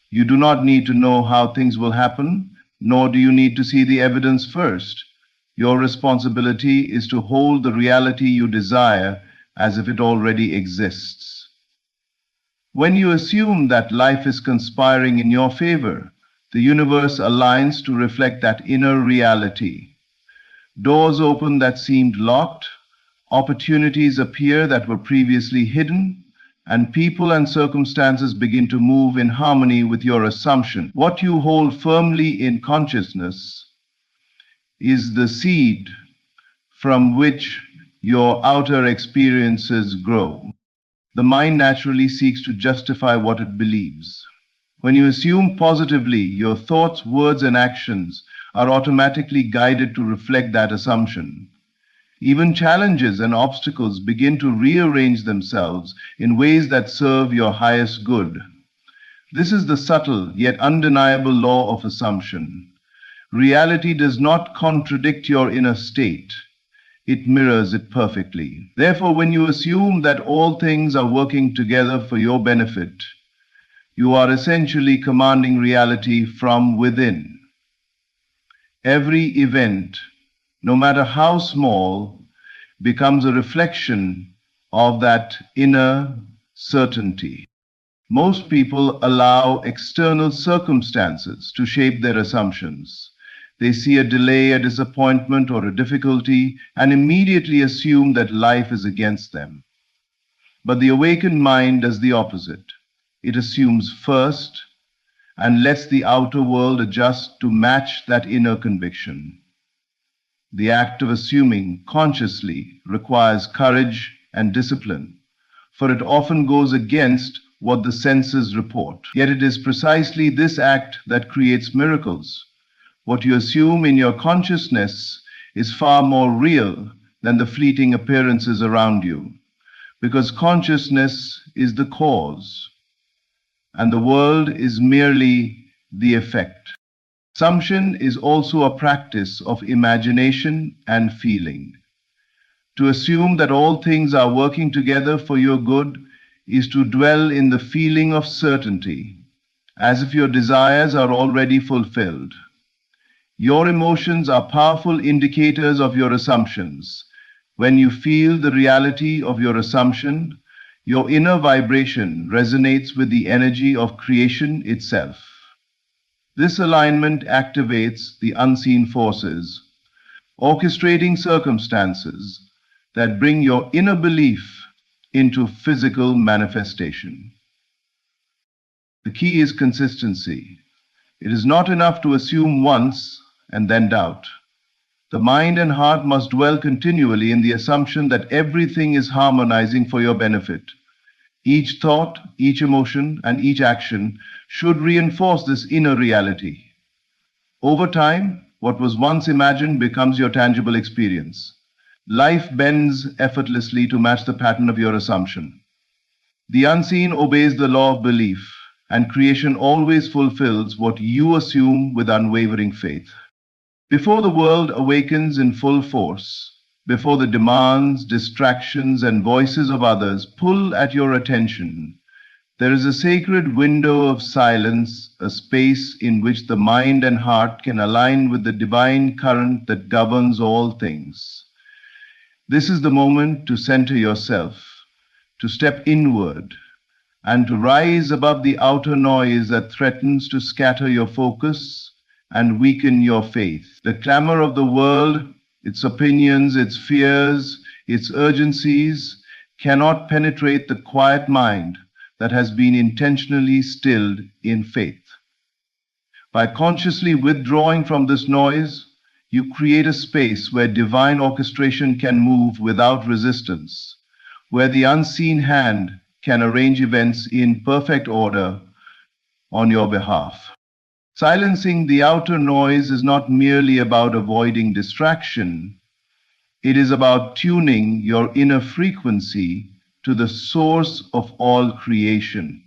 You do not need to know how things will happen, nor do you need to see the evidence first. Your responsibility is to hold the reality you desire as if it already exists. When you assume that life is conspiring in your favor, the universe aligns to reflect that inner reality. Doors open that seemed locked, opportunities appear that were previously hidden, and people and circumstances begin to move in harmony with your assumption. What you hold firmly in consciousness is the seed from which your outer experiences grow. The mind naturally seeks to justify what it believes. When you assume positively, your thoughts, words, and actions are automatically guided to reflect that assumption. Even challenges and obstacles begin to rearrange themselves in ways that serve your highest good. This is the subtle yet undeniable law of assumption. Reality does not contradict your inner state. It mirrors it perfectly. Therefore, when you assume that all things are working together for your benefit, you are essentially commanding reality from within. Every event, no matter how small, becomes a reflection of that inner certainty. Most people allow external circumstances to shape their assumptions. They see a delay, a disappointment, or a difficulty, and immediately assume that life is against them. But the awakened mind does the opposite. It assumes first and lets the outer world adjust to match that inner conviction. The act of assuming consciously requires courage and discipline, for it often goes against what the senses report. Yet it is precisely this act that creates miracles. What you assume in your consciousness is far more real than the fleeting appearances around you, because consciousness is the cause, and the world is merely the effect. Assumption is also a practice of imagination and feeling. To assume that all things are working together for your good is to dwell in the feeling of certainty, as if your desires are already fulfilled. Your emotions are powerful indicators of your assumptions. When you feel the reality of your assumption, your inner vibration resonates with the energy of creation itself. This alignment activates the unseen forces, orchestrating circumstances that bring your inner belief into physical manifestation. The key is consistency. It is not enough to assume once and then doubt. The mind and heart must dwell continually in the assumption that everything is harmonizing for your benefit. Each thought, each emotion, and each action should reinforce this inner reality. Over time, what was once imagined becomes your tangible experience. Life bends effortlessly to match the pattern of your assumption. The unseen obeys the law of belief, and creation always fulfills what you assume with unwavering faith. Before the world awakens in full force, before the demands, distractions, and voices of others pull at your attention, there is a sacred window of silence, a space in which the mind and heart can align with the divine current that governs all things. This is the moment to center yourself, to step inward, and to rise above the outer noise that threatens to scatter your focus and weaken your faith. The clamor of the world, its opinions, its fears, its urgencies, cannot penetrate the quiet mind that has been intentionally stilled in faith. By consciously withdrawing from this noise, you create a space where divine orchestration can move without resistance, where the unseen hand can arrange events in perfect order on your behalf. Silencing the outer noise is not merely about avoiding distraction, it is about tuning your inner frequency to the source of all creation.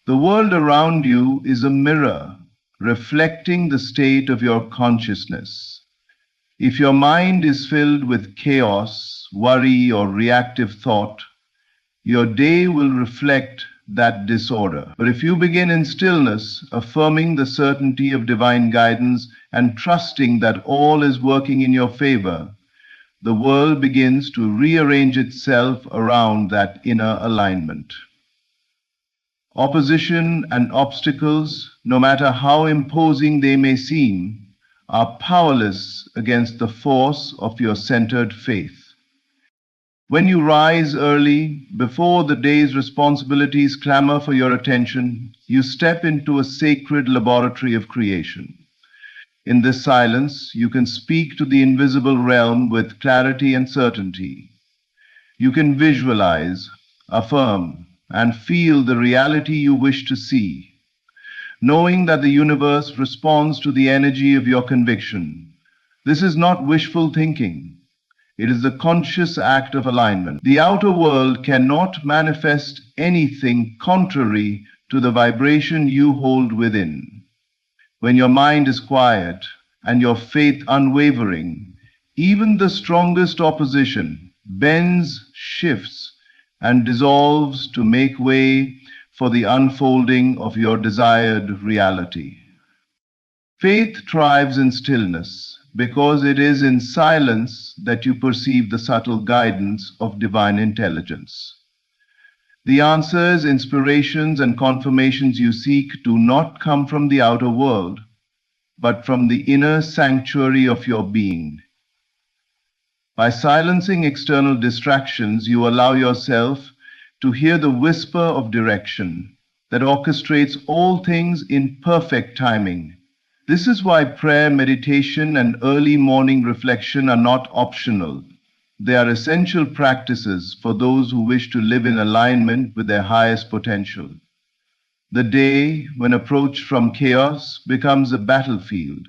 The world around you is a mirror reflecting the state of your consciousness. If your mind is filled with chaos, worry, or reactive thought, your day will reflect that disorder. But if you begin in stillness, affirming the certainty of divine guidance and trusting that all is working in your favor, the world begins to rearrange itself around that inner alignment. Opposition and obstacles, no matter how imposing they may seem, are powerless against the force of your centered faith. When you rise early, before the day's responsibilities clamor for your attention, you step into a sacred laboratory of creation. In this silence, you can speak to the invisible realm with clarity and certainty. You can visualize, affirm, and feel the reality you wish to see, knowing that the universe responds to the energy of your conviction. This is not wishful thinking. It is the conscious act of alignment. The outer world cannot manifest anything contrary to the vibration you hold within. When your mind is quiet and your faith unwavering, even the strongest opposition bends, shifts, and dissolves to make way for the unfolding of your desired reality. Faith thrives in stillness because it is in silence that you perceive the subtle guidance of divine intelligence. The answers, inspirations, and confirmations you seek do not come from the outer world, but from the inner sanctuary of your being. By silencing external distractions, you allow yourself to hear the whisper of direction that orchestrates all things in perfect timing. This is why prayer, meditation, and early morning reflection are not optional. They are essential practices for those who wish to live in alignment with their highest potential. The day, when approached from chaos, becomes a battlefield.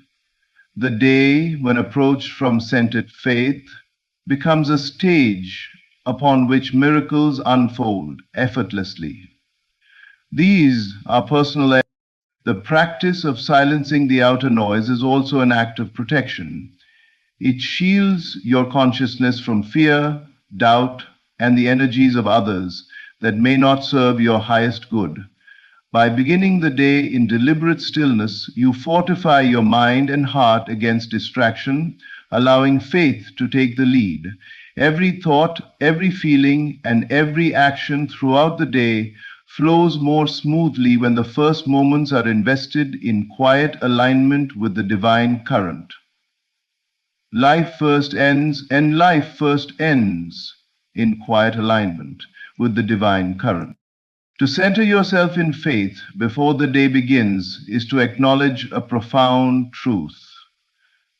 The day, when approached from centered faith, becomes a stage upon which miracles unfold effortlessly. These are personal The practice of silencing the outer noise is also an act of protection. It shields your consciousness from fear, doubt, and the energies of others that may not serve your highest good. By beginning the day in deliberate stillness, you fortify your mind and heart against distraction, allowing faith to take the lead. Every thought, every feeling, and every action throughout the day flows more smoothly when the first moments are invested in quiet alignment with the divine current. Life first ends in quiet alignment with the divine current. To center yourself in faith before the day begins is to acknowledge a profound truth.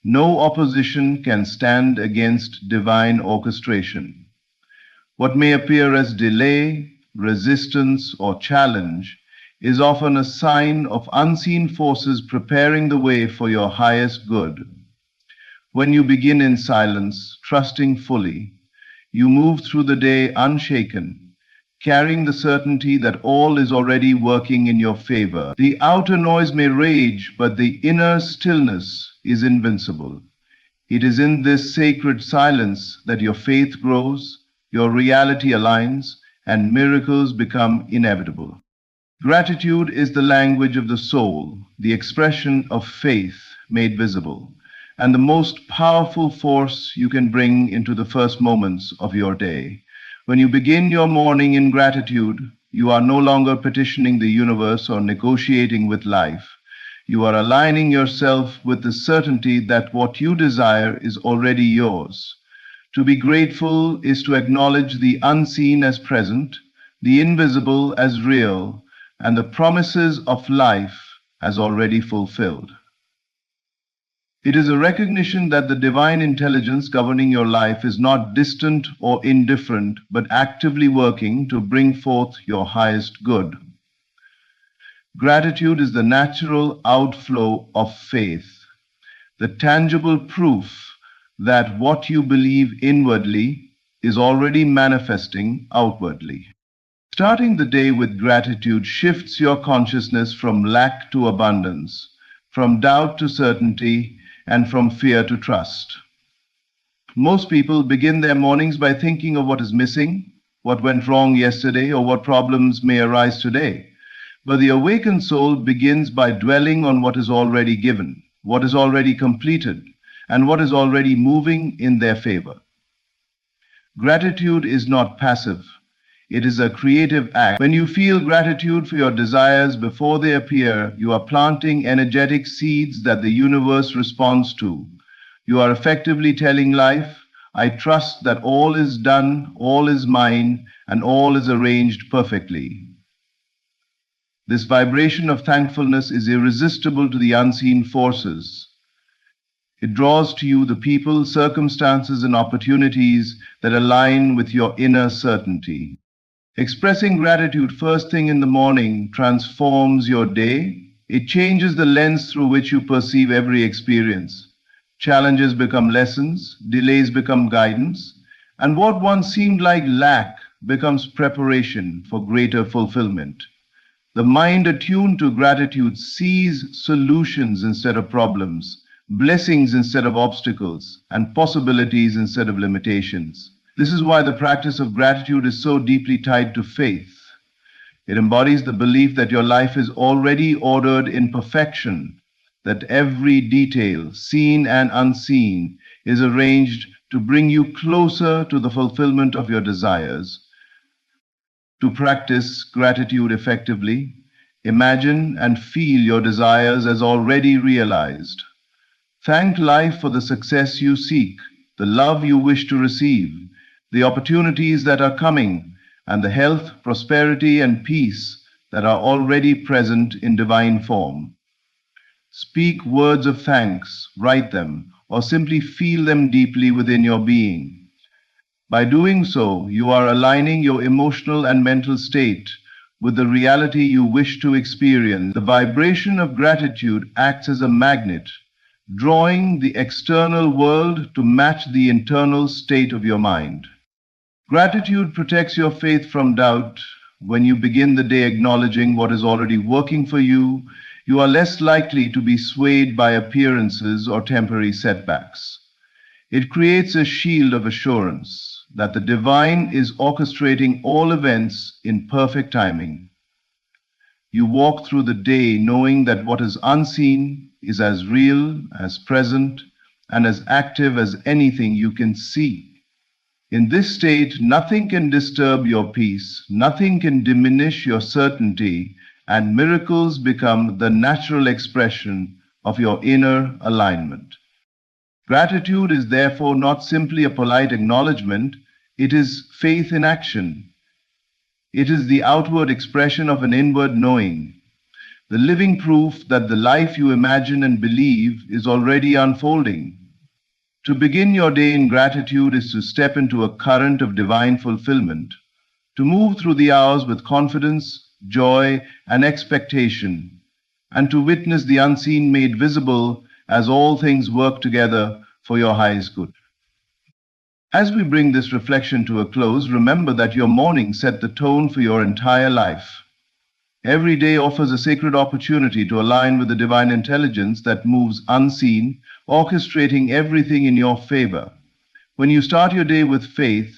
No opposition can stand against divine orchestration. What may appear as delay, resistance, or challenge is often a sign of unseen forces preparing the way for your highest good. When you begin in silence, trusting fully, you move through the day unshaken, carrying the certainty that all is already working in your favor. The outer noise may rage, but the inner stillness is invincible. It is in this sacred silence that your faith grows, your reality aligns, and miracles become inevitable. Gratitude is the language of the soul, the expression of faith made visible, and the most powerful force you can bring into the first moments of your day. When you begin your morning in gratitude, you are no longer petitioning the universe or negotiating with life. You are aligning yourself with the certainty that what you desire is already yours. To be grateful is to acknowledge the unseen as present, the invisible as real, and the promises of life as already fulfilled. It is a recognition that the divine intelligence governing your life is not distant or indifferent, but actively working to bring forth your highest good. Gratitude is the natural outflow of faith, the tangible proof that what you believe inwardly is already manifesting outwardly. Starting the day with gratitude shifts your consciousness from lack to abundance, from doubt to certainty, and from fear to trust. Most people begin their mornings by thinking of what is missing, what went wrong yesterday, or what problems may arise today. But the awakened soul begins by dwelling on what is already given, what is already completed, and what is already moving in their favor. Gratitude is not passive. It is a creative act. When you feel gratitude for your desires before they appear, you are planting energetic seeds that the universe responds to. You are effectively telling life, I trust that all is done, all is mine, and all is arranged perfectly. This vibration of thankfulness is irresistible to the unseen forces. It draws to you the people, circumstances, and opportunities that align with your inner certainty. Expressing gratitude first thing in the morning transforms your day. It changes the lens through which you perceive every experience. Challenges become lessons, delays become guidance, and what once seemed like lack becomes preparation for greater fulfillment. The mind attuned to gratitude sees solutions instead of problems, blessings instead of obstacles, and possibilities instead of limitations. This is why the practice of gratitude is so deeply tied to faith. It embodies the belief that your life is already ordered in perfection, that every detail, seen and unseen, is arranged to bring you closer to the fulfillment of your desires. To practice gratitude effectively, imagine and feel your desires as already realized. Thank life for the success you seek, the love you wish to receive, the opportunities that are coming, and the health, prosperity, and peace that are already present in divine form. Speak words of thanks, write them, or simply feel them deeply within your being. By doing so, you are aligning your emotional and mental state with the reality you wish to experience. The vibration of gratitude acts as a magnet, drawing the external world to match the internal state of your mind. Gratitude protects your faith from doubt. When you begin the day acknowledging what is already working for you, You are less likely to be swayed by appearances or temporary setbacks. It creates a shield of assurance that the divine is orchestrating all events in perfect timing. You walk through the day knowing that what is unseen is as real, as present, and as active as anything you can see. In this state, nothing can disturb your peace, nothing can diminish your certainty, and miracles become the natural expression of your inner alignment. Gratitude is therefore not simply a polite acknowledgement, it is faith in action. It is the outward expression of an inward knowing, the living proof that the life you imagine and believe is already unfolding. To begin your day in gratitude is to step into a current of divine fulfillment, to move through the hours with confidence, joy, and expectation, and to witness the unseen made visible as all things work together for your highest good. As we bring this reflection to a close, remember that your morning set the tone for your entire life. Every day offers a sacred opportunity to align with the divine intelligence that moves unseen, orchestrating everything in your favor. When you start your day with faith,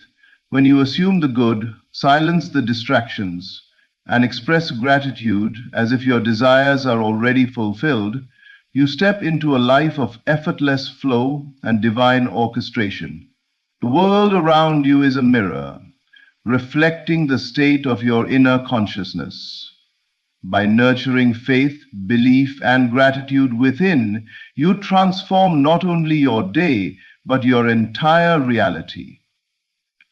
when you assume the good, silence the distractions, and express gratitude as if your desires are already fulfilled, you step into a life of effortless flow and divine orchestration. The world around you is a mirror, reflecting the state of your inner consciousness. By nurturing faith, belief, and gratitude within, you transform not only your day, but your entire reality.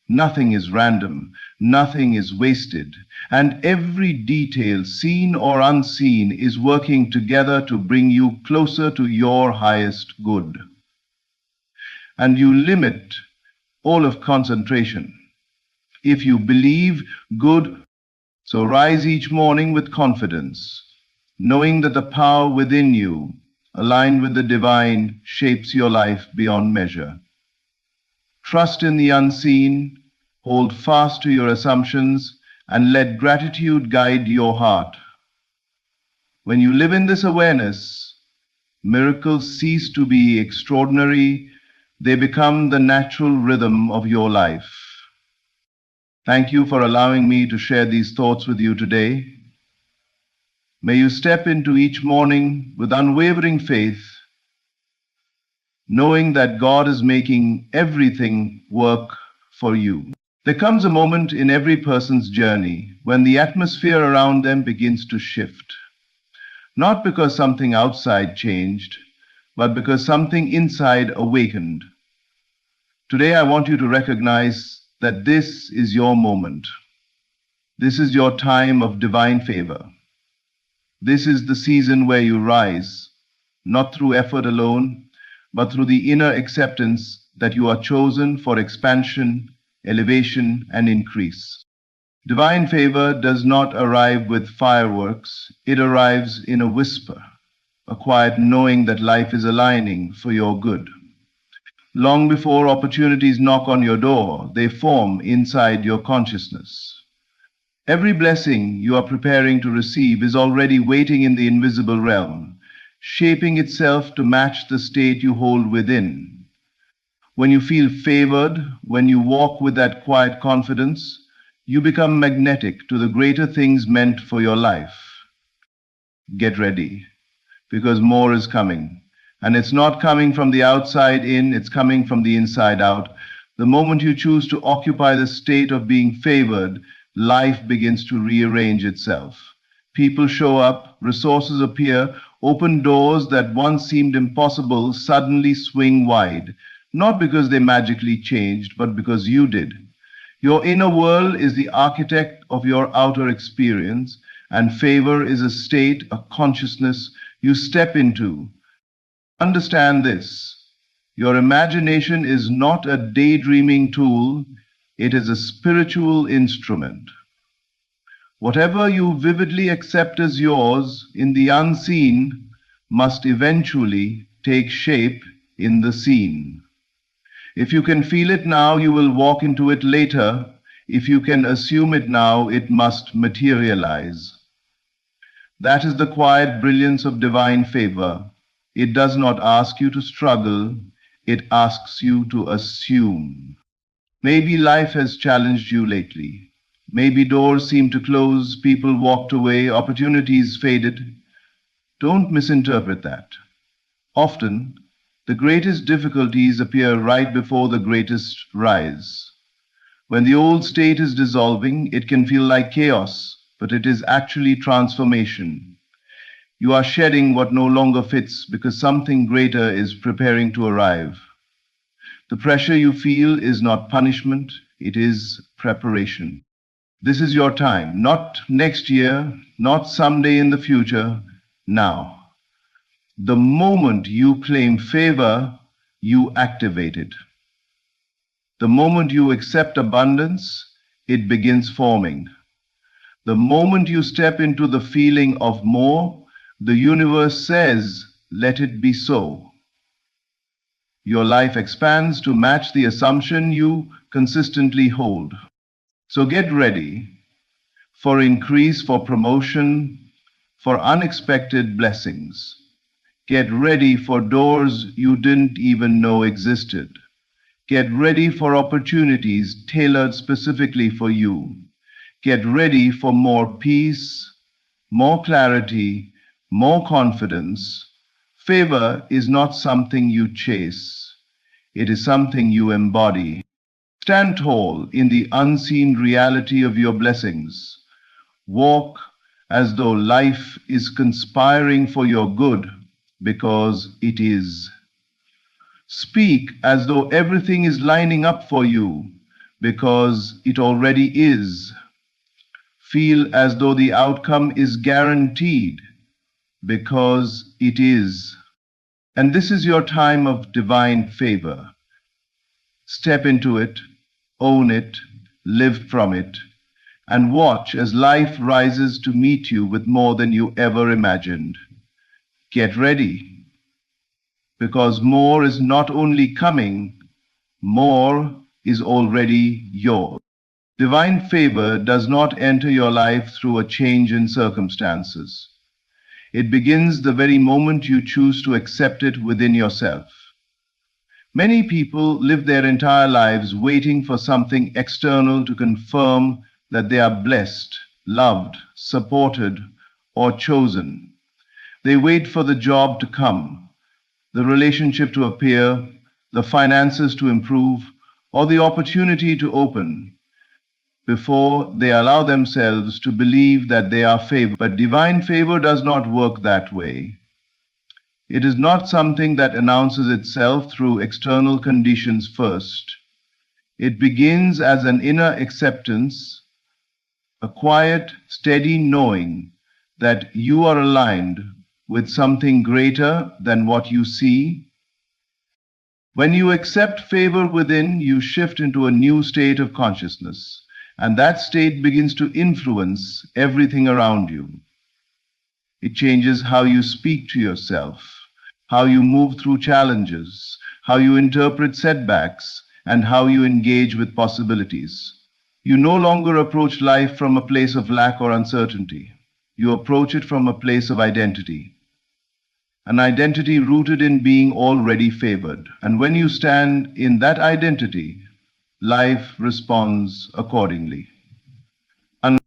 Nothing is random, nothing is wasted, and every detail, seen or unseen, is working together to bring you closer to your highest good. And you limit all of concentration. If you believe good, so rise each morning with confidence, knowing that the power within you, aligned with the divine, shapes your life beyond measure. Trust in the unseen, hold fast to your assumptions, and let gratitude guide your heart. When you live in this awareness, miracles cease to be extraordinary, they become the natural rhythm of your life. Thank you for allowing me to share these thoughts with you today. May you step into each morning with unwavering faith, knowing that God is making everything work for you. There comes a moment in every person's journey when the atmosphere around them begins to shift. Not because something outside changed, but because something inside awakened. Today I want you to recognize that this is your moment. This is your time of divine favor. This is the season where you rise, not through effort alone, but through the inner acceptance that you are chosen for expansion, elevation, and increase. Divine favor does not arrive with fireworks, it arrives in a whisper, a quiet knowing that life is aligning for your good. Long before opportunities knock on your door, they form inside your consciousness. Every blessing you are preparing to receive is already waiting in the invisible realm, shaping itself to match the state you hold within. When you feel favored, when you walk with that quiet confidence, you become magnetic to the greater things meant for your life. Get ready, because more is coming. And it's not coming from the outside in, it's coming from the inside out. The moment you choose to occupy the state of being favored, life begins to rearrange itself. People show up, resources appear, open doors that once seemed impossible suddenly swing wide. Not because they magically changed, but because you did. Your inner world is the architect of your outer experience, and favor is a state, a consciousness you step into. Understand this. Your imagination is not a daydreaming tool, it is a spiritual instrument. Whatever you vividly accept as yours in the unseen must eventually take shape in the seen. If you can feel it now, you will walk into it later. If you can assume it now, it must materialize. That is the quiet brilliance of divine favor. It does not ask you to struggle, it asks you to assume. Maybe life has challenged you lately. Maybe doors seemed to close, people walked away, opportunities faded. Don't misinterpret that. Often, the greatest difficulties appear right before the greatest rise. When the old state is dissolving, it can feel like chaos, but it is actually transformation. You are shedding what no longer fits because something greater is preparing to arrive. The pressure you feel is not punishment, it is preparation. This is your time, not next year, not someday in the future, now. The moment you claim favor, you activate it. The moment you accept abundance, it begins forming. The moment you step into the feeling of more, the universe says, let it be so. Your life expands to match the assumption you consistently hold. So get ready for increase, for promotion, for unexpected blessings. Get ready for doors you didn't even know existed. Get ready for opportunities tailored specifically for you. Get ready for more peace, more clarity, more confidence. Favor is not something you chase. It is something you embody. Stand tall in the unseen reality of your blessings. Walk as though life is conspiring for your good because it is. Speak as though everything is lining up for you because it already is. Feel as though the outcome is guaranteed because it is. And this is your time of divine favor. Step into it, own it, live from it, and watch as life rises to meet you with more than you ever imagined. Get ready, because more is not only coming, more is already yours. Divine favor does not enter your life through a change in circumstances. It begins the very moment you choose to accept it within yourself. Many people live their entire lives waiting for something external to confirm that they are blessed, loved, supported, or chosen. They wait for the job to come, the relationship to appear, the finances to improve, or the opportunity to open before they allow themselves to believe that they are favored. But divine favor does not work that way. It is not something that announces itself through external conditions first. It begins as an inner acceptance, a quiet, steady knowing that you are aligned with something greater than what you see. When you accept favor within, you shift into a new state of consciousness, and that state begins to influence everything around you. It changes how you speak to yourself, how you move through challenges, how you interpret setbacks, and how you engage with possibilities. You no longer approach life from a place of lack or uncertainty. You approach it from a place of identity. An identity rooted in being already favored. And when you stand in that identity, life responds accordingly. And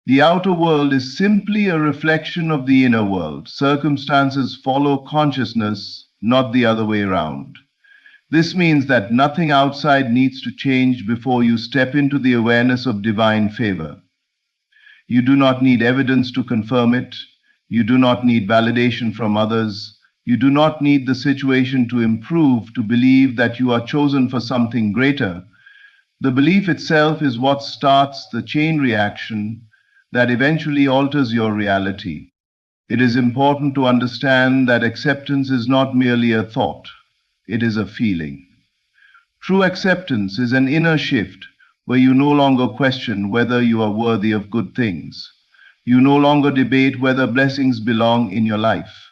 the outer world is simply a reflection of the inner world. Circumstances follow consciousness, not the other way around. This means that nothing outside needs to change before you step into the awareness of divine favor. You do not need evidence to confirm it. You do not need validation from others. You do not need the situation to improve to believe that you are chosen for something greater. The belief itself is what starts the chain reaction that eventually alters your reality. It is important to understand that acceptance is not merely a thought, it is a feeling. True acceptance is an inner shift where you no longer question whether you are worthy of good things. You no longer debate whether blessings belong in your life.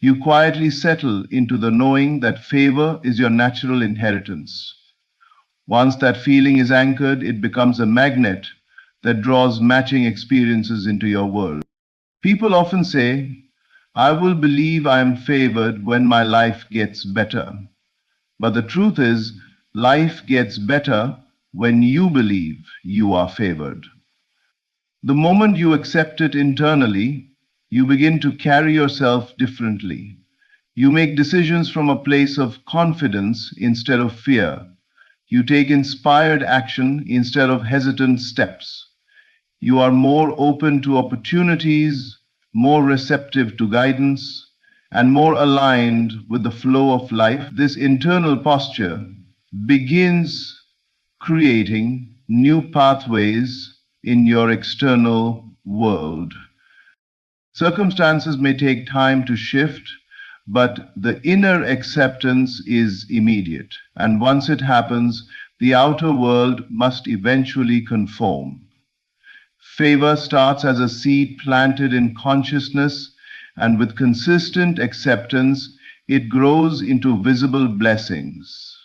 You quietly settle into the knowing that favor is your natural inheritance. Once that feeling is anchored, it becomes a magnet that draws matching experiences into your world. People often say, I will believe I am favored when my life gets better. But the truth is, life gets better when you believe you are favored. The moment you accept it internally, you begin to carry yourself differently. You make decisions from a place of confidence instead of fear. You take inspired action instead of hesitant steps. You are more open to opportunities, more receptive to guidance, and more aligned with the flow of life. This internal posture begins creating new pathways in your external world. Circumstances may take time to shift, but the inner acceptance is immediate. And once it happens, the outer world must eventually conform. Favor starts as a seed planted in consciousness, and with consistent acceptance, it grows into visible blessings.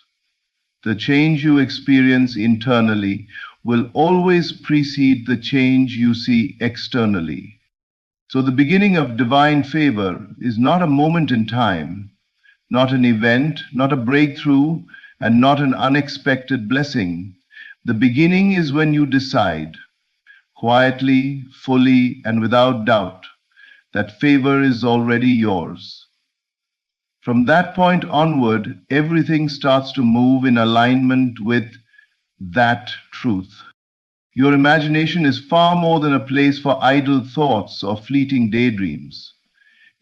The change you experience internally will always precede the change you see externally. So the beginning of divine favor is not a moment in time, not an event, not a breakthrough, and not an unexpected blessing. The beginning is when you decide, quietly, fully, and without doubt, that favor is already yours. From that point onward, everything starts to move in alignment with that truth. Your imagination is far more than a place for idle thoughts or fleeting daydreams.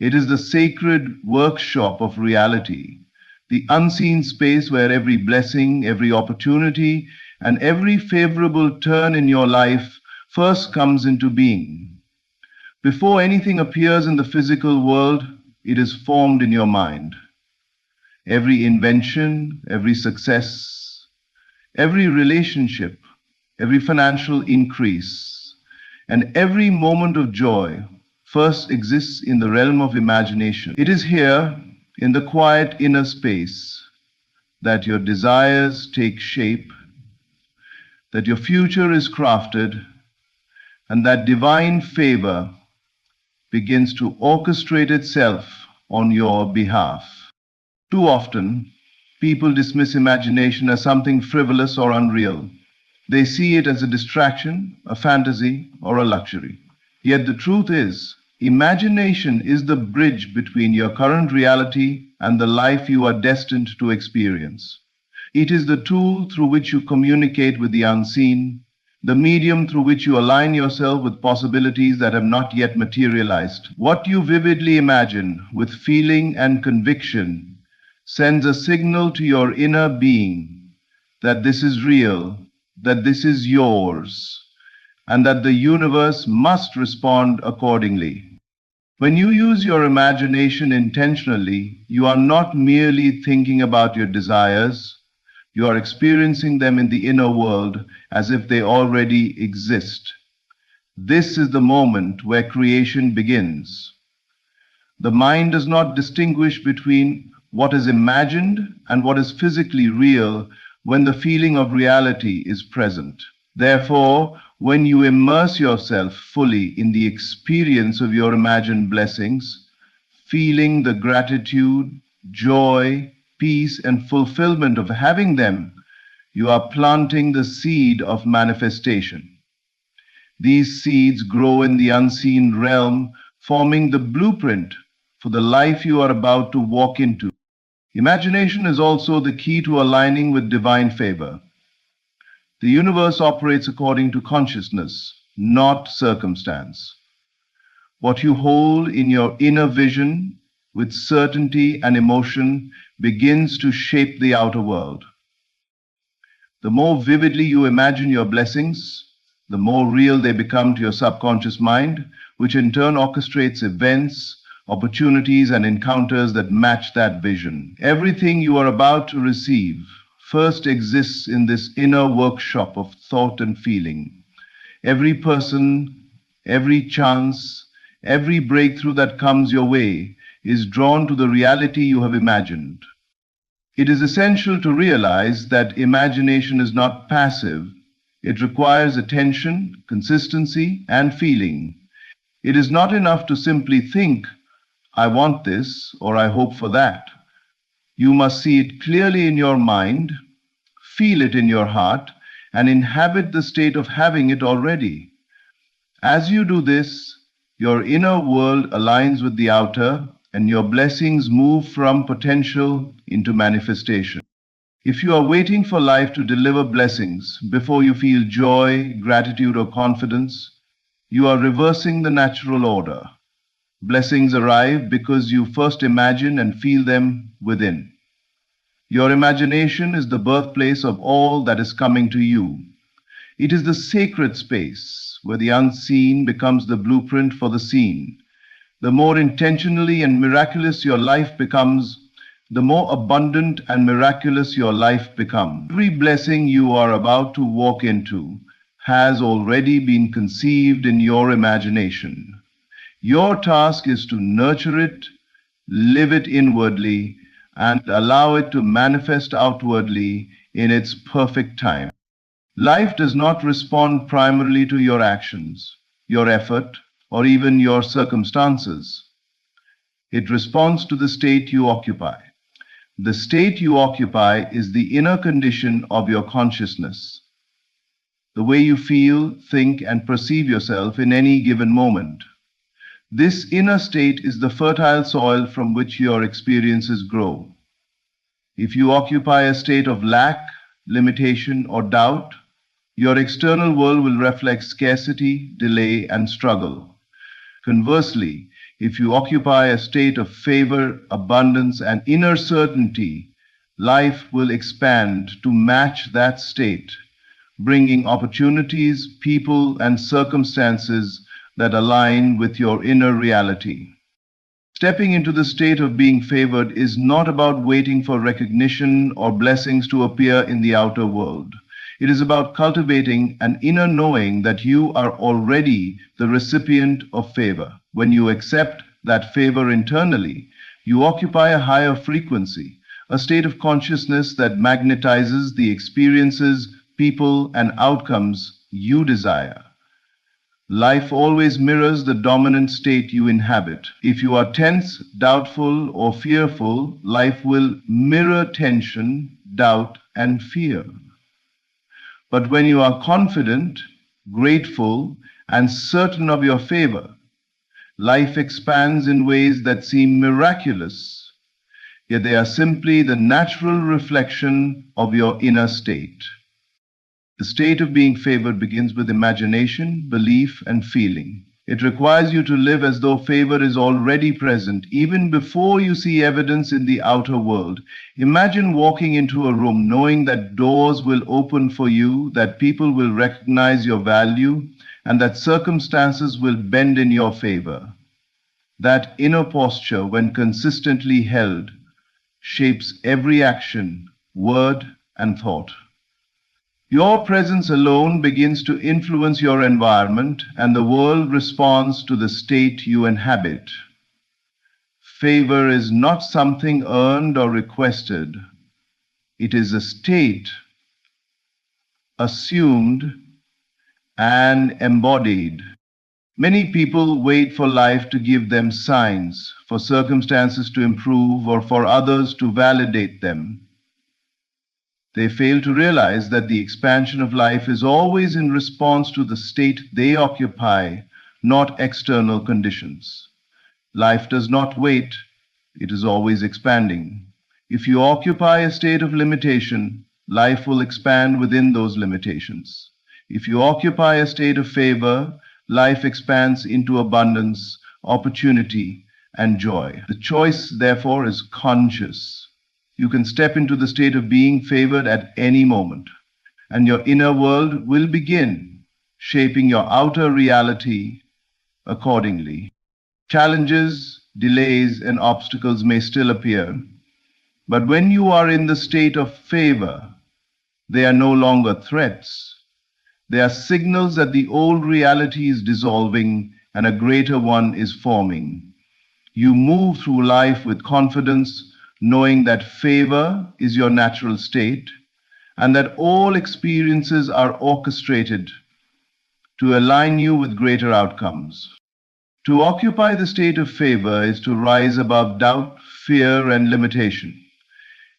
It is the sacred workshop of reality, the unseen space where every blessing, every opportunity, and every favorable turn in your life first comes into being. Before anything appears in the physical world, it is formed in your mind. Every invention, every success, every relationship, every financial increase, and every moment of joy first exists in the realm of imagination. It is here, in the quiet inner space, that your desires take shape, that your future is crafted, and that divine favor begins to orchestrate itself on your behalf. Too often, people dismiss imagination as something frivolous or unreal. They see it as a distraction, a fantasy, or a luxury. Yet the truth is, imagination is the bridge between your current reality and the life you are destined to experience. It is the tool through which you communicate with the unseen, the medium through which you align yourself with possibilities that have not yet materialized. What you vividly imagine with feeling and conviction sends a signal to your inner being that this is real, that this is yours, and that the universe must respond accordingly. When you use your imagination intentionally, you are not merely thinking about your desires, you are experiencing them in the inner world as if they already exist. This is the moment where creation begins. The mind does not distinguish between what is imagined and what is physically real when the feeling of reality is present. Therefore, when you immerse yourself fully in the experience of your imagined blessings, feeling the gratitude, joy, peace, and fulfillment of having them, you are planting the seed of manifestation. These seeds grow in the unseen realm, forming the blueprint for the life you are about to walk into. Imagination is also the key to aligning with divine favor. The universe operates according to consciousness, not circumstance. What you hold in your inner vision with certainty and emotion begins to shape the outer world. The more vividly you imagine your blessings, the more real they become to your subconscious mind, which in turn orchestrates events, opportunities, and encounters that match that vision. Everything you are about to receive first exists in this inner workshop of thought and feeling. Every person, every chance, every breakthrough that comes your way is drawn to the reality you have imagined. It is essential to realize that imagination is not passive. It requires attention, consistency, and feeling. It is not enough to simply think, I want this or I hope for that. You must see it clearly in your mind, feel it in your heart, and inhabit the state of having it already. As you do this, your inner world aligns with the outer, and your blessings move from potential into manifestation. If you are waiting for life to deliver blessings before you feel joy, gratitude, or confidence, you are reversing the natural order. Blessings arrive because you first imagine and feel them within. Your imagination is the birthplace of all that is coming to you. It is the sacred space where the unseen becomes the blueprint for the seen. The more intentionally and miraculous your life becomes, the more abundant and miraculous your life becomes. Every blessing you are about to walk into has already been conceived in your imagination. Your task is to nurture it, live it inwardly, and allow it to manifest outwardly in its perfect time. Life does not respond primarily to your actions, your effort, or even your circumstances. It responds to the state you occupy. The state you occupy is the inner condition of your consciousness, the way you feel, think, and perceive yourself in any given moment. This inner state is the fertile soil from which your experiences grow. If you occupy a state of lack, limitation, or doubt, your external world will reflect scarcity, delay, and struggle. Conversely, if you occupy a state of favor, abundance, and inner certainty, life will expand to match that state, bringing opportunities, people, and circumstances that align with your inner reality. Stepping into the state of being favored is not about waiting for recognition or blessings to appear in the outer world. It is about cultivating an inner knowing that you are already the recipient of favor. When you accept that favor internally, you occupy a higher frequency, a state of consciousness that magnetizes the experiences, people, and outcomes you desire. Life always mirrors the dominant state you inhabit. If you are tense, doubtful, or fearful, life will mirror tension, doubt, and fear. But when you are confident, grateful, and certain of your favor, life expands in ways that seem miraculous, yet they are simply the natural reflection of your inner state. The state of being favored begins with imagination, belief, and feeling. It requires you to live as though favor is already present, even before you see evidence in the outer world. Imagine walking into a room knowing that doors will open for you, that people will recognize your value, and that circumstances will bend in your favor. That inner posture, when consistently held, shapes every action, word, and thought. Your presence alone begins to influence your environment, and the world responds to the state you inhabit. Favor is not something earned or requested. It is a state assumed and embodied. Many people wait for life to give them signs, for circumstances to improve, or for others to validate them. They fail to realize that the expansion of life is always in response to the state they occupy, not external conditions. Life does not wait, it is always expanding. If you occupy a state of limitation, life will expand within those limitations. If you occupy a state of favor, life expands into abundance, opportunity, and joy. The choice, therefore, is conscious. You can step into the state of being favored at any moment, and your inner world will begin shaping your outer reality accordingly. Challenges, delays, and obstacles may still appear, but when you are in the state of favor, they are no longer threats. They are signals that the old reality is dissolving and a greater one is forming. You move through life with confidence, knowing that favor is your natural state and that all experiences are orchestrated to align you with greater outcomes. To occupy the state of favor is to rise above doubt, fear, and limitation.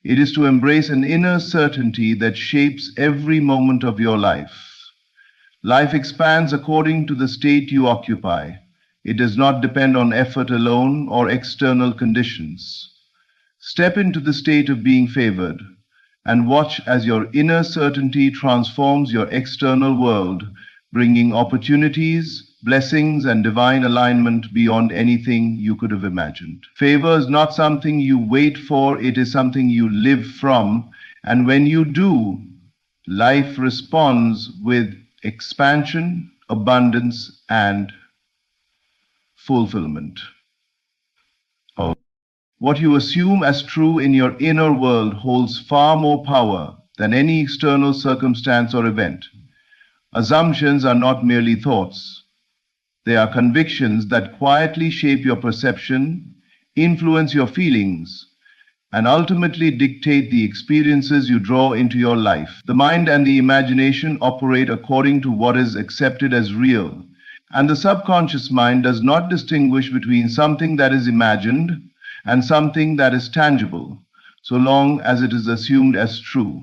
It is to embrace an inner certainty that shapes every moment of your life. Life expands according to the state you occupy. It does not depend on effort alone or external conditions. Step into the state of being favored and watch as your inner certainty transforms your external world, bringing opportunities, blessings, and divine alignment beyond anything you could have imagined. Favor is not something you wait for, it is something you live from. And when you do, life responds with expansion, abundance, and fulfillment. What you assume as true in your inner world holds far more power than any external circumstance or event. Assumptions are not merely thoughts. They are convictions that quietly shape your perception, influence your feelings, and ultimately dictate the experiences you draw into your life. The mind and the imagination operate according to what is accepted as real, and the subconscious mind does not distinguish between something that is imagined and something that is tangible, so long as it is assumed as true.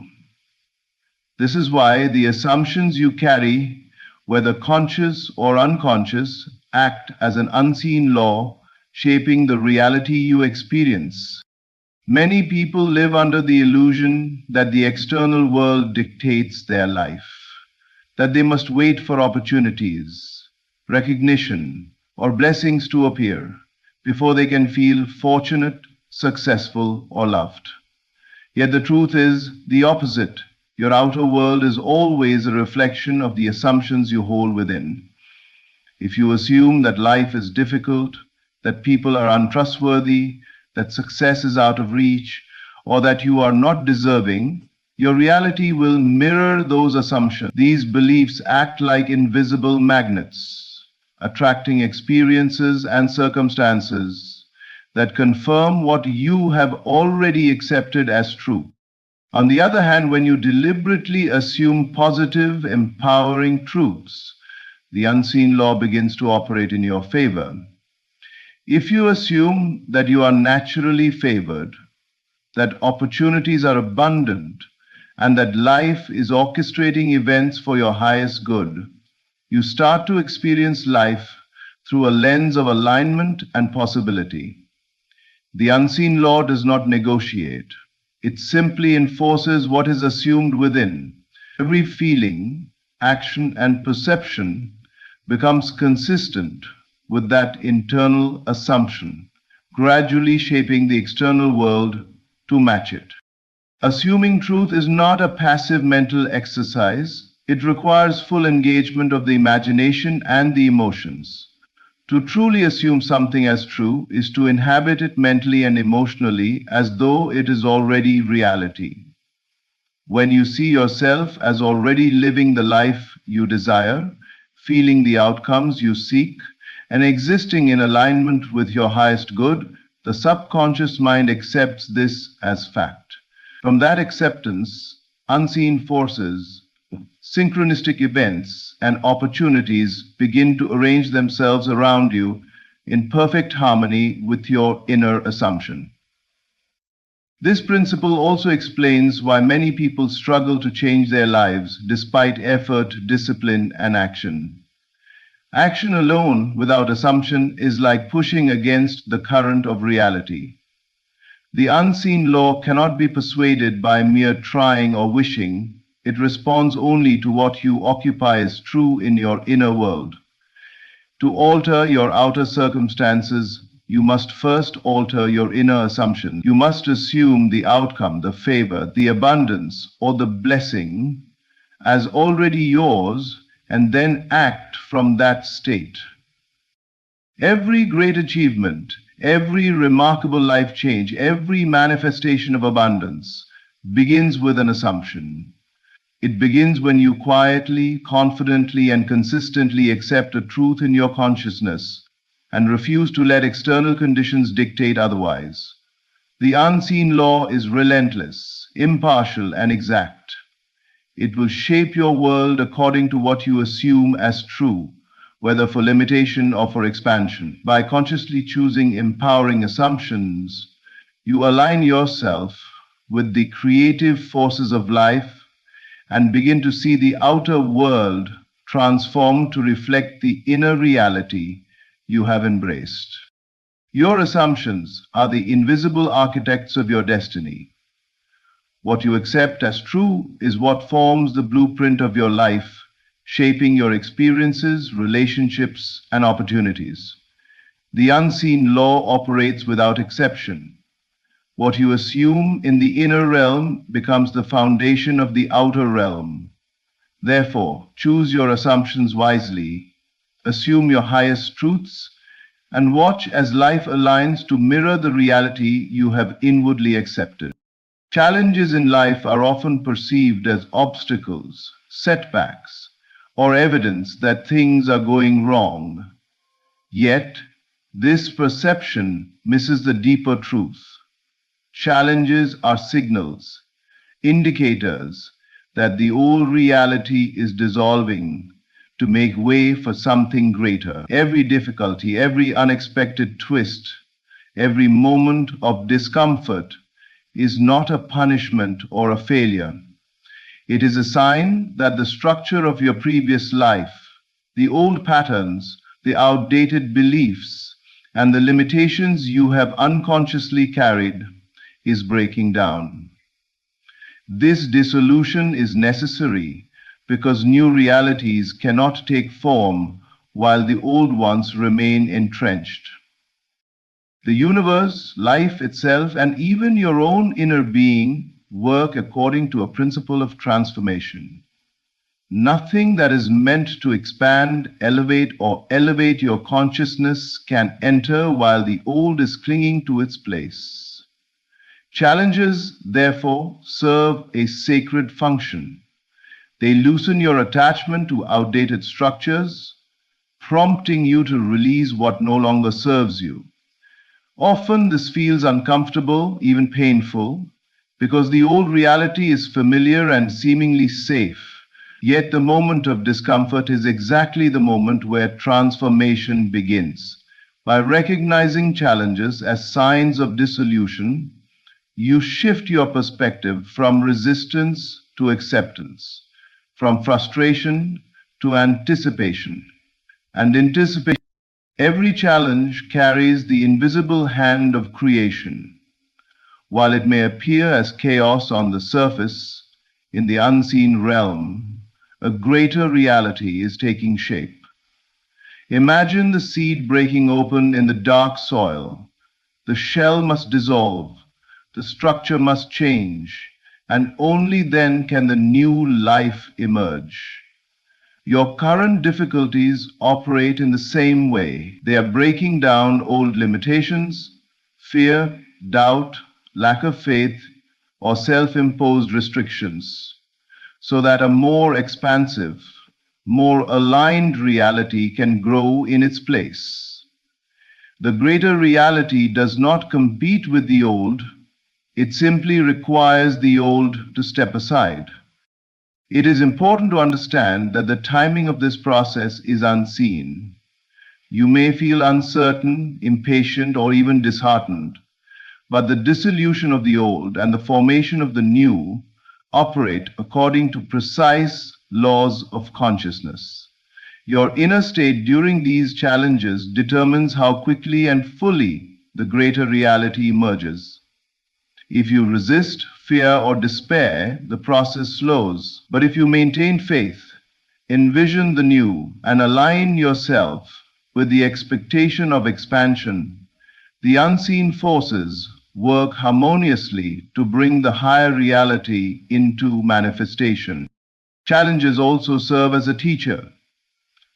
This is why the assumptions you carry, whether conscious or unconscious, act as an unseen law, shaping the reality you experience. Many people live under the illusion that the external world dictates their life, that they must wait for opportunities, recognition, or blessings to appear before they can feel fortunate, successful, or loved. Yet the truth is the opposite. Your outer world is always a reflection of the assumptions you hold within. If you assume that life is difficult, that people are untrustworthy, that success is out of reach, or that you are not deserving, your reality will mirror those assumptions. These beliefs act like invisible magnets, attracting experiences and circumstances that confirm what you have already accepted as true. On the other hand, when you deliberately assume positive, empowering truths, the unseen law begins to operate in your favor. If you assume that you are naturally favored, that opportunities are abundant, and that life is orchestrating events for your highest good, you start to experience life through a lens of alignment and possibility. The unseen law does not negotiate. It simply enforces what is assumed within. Every feeling, action, and perception becomes consistent with that internal assumption, gradually shaping the external world to match it. Assuming truth is not a passive mental exercise. It requires full engagement of the imagination and the emotions. To truly assume something as true is to inhabit it mentally and emotionally as though it is already reality. When you see yourself as already living the life you desire, feeling the outcomes you seek, and existing in alignment with your highest good, the subconscious mind accepts this as fact. From that acceptance, unseen forces, synchronistic events, and opportunities begin to arrange themselves around you in perfect harmony with your inner assumption. This principle also explains why many people struggle to change their lives despite effort, discipline, and action. Action alone without assumption is like pushing against the current of reality. The unseen law cannot be persuaded by mere trying or wishing. It responds only to what you occupy as true in your inner world. To alter your outer circumstances, you must first alter your inner assumption. You must assume the outcome, the favor, the abundance, or the blessing as already yours, and then act from that state. Every great achievement, every remarkable life change, every manifestation of abundance begins with an assumption. It begins when you quietly, confidently, and consistently accept a truth in your consciousness and refuse to let external conditions dictate otherwise. The unseen law is relentless, impartial, and exact. It will shape your world according to what you assume as true, whether for limitation or for expansion. By consciously choosing empowering assumptions, you align yourself with the creative forces of life and begin to see the outer world transformed to reflect the inner reality you have embraced. Your assumptions are the invisible architects of your destiny. What you accept as true is what forms the blueprint of your life, shaping your experiences, relationships, and opportunities. The unseen law operates without exception. What you assume in the inner realm becomes the foundation of the outer realm. Therefore, choose your assumptions wisely, assume your highest truths, and watch as life aligns to mirror the reality you have inwardly accepted. Challenges in life are often perceived as obstacles, setbacks, or evidence that things are going wrong. Yet, this perception misses the deeper truth. Challenges are signals, indicators that the old reality is dissolving to make way for something greater. Every difficulty, every unexpected twist, every moment of discomfort is not a punishment or a failure. It is a sign that the structure of your previous life, the old patterns, the outdated beliefs, and the limitations you have unconsciously carried is breaking down. This dissolution is necessary because new realities cannot take form while the old ones remain entrenched. The universe, life itself, and even your own inner being work according to a principle of transformation. Nothing that is meant to expand, elevate, or elevate your consciousness can enter while the old is clinging to its place. Challenges, therefore, serve a sacred function. They loosen your attachment to outdated structures, prompting you to release what no longer serves you. Often this feels uncomfortable, even painful, because the old reality is familiar and seemingly safe. Yet the moment of discomfort is exactly the moment where transformation begins. By recognizing challenges as signs of dissolution, you shift your perspective from resistance to acceptance, from frustration to anticipation. And anticipation, every challenge carries the invisible hand of creation. While it may appear as chaos on the surface, in the unseen realm, a greater reality is taking shape. Imagine the seed breaking open in the dark soil. The shell must dissolve, the structure must change, and only then can the new life emerge. Your current difficulties operate in the same way. They are breaking down old limitations, fear, doubt, lack of faith, or self-imposed restrictions, so that a more expansive, more aligned reality can grow in its place. The greater reality does not compete with the old, it simply requires the old to step aside. It is important to understand that the timing of this process is unseen. You may feel uncertain, impatient, or even disheartened, but the dissolution of the old and the formation of the new operate according to precise laws of consciousness. Your inner state during these challenges determines how quickly and fully the greater reality emerges. If you resist, fear, or despair, the process slows. But if you maintain faith, envision the new, and align yourself with the expectation of expansion, the unseen forces work harmoniously to bring the higher reality into manifestation. Challenges also serve as a teacher,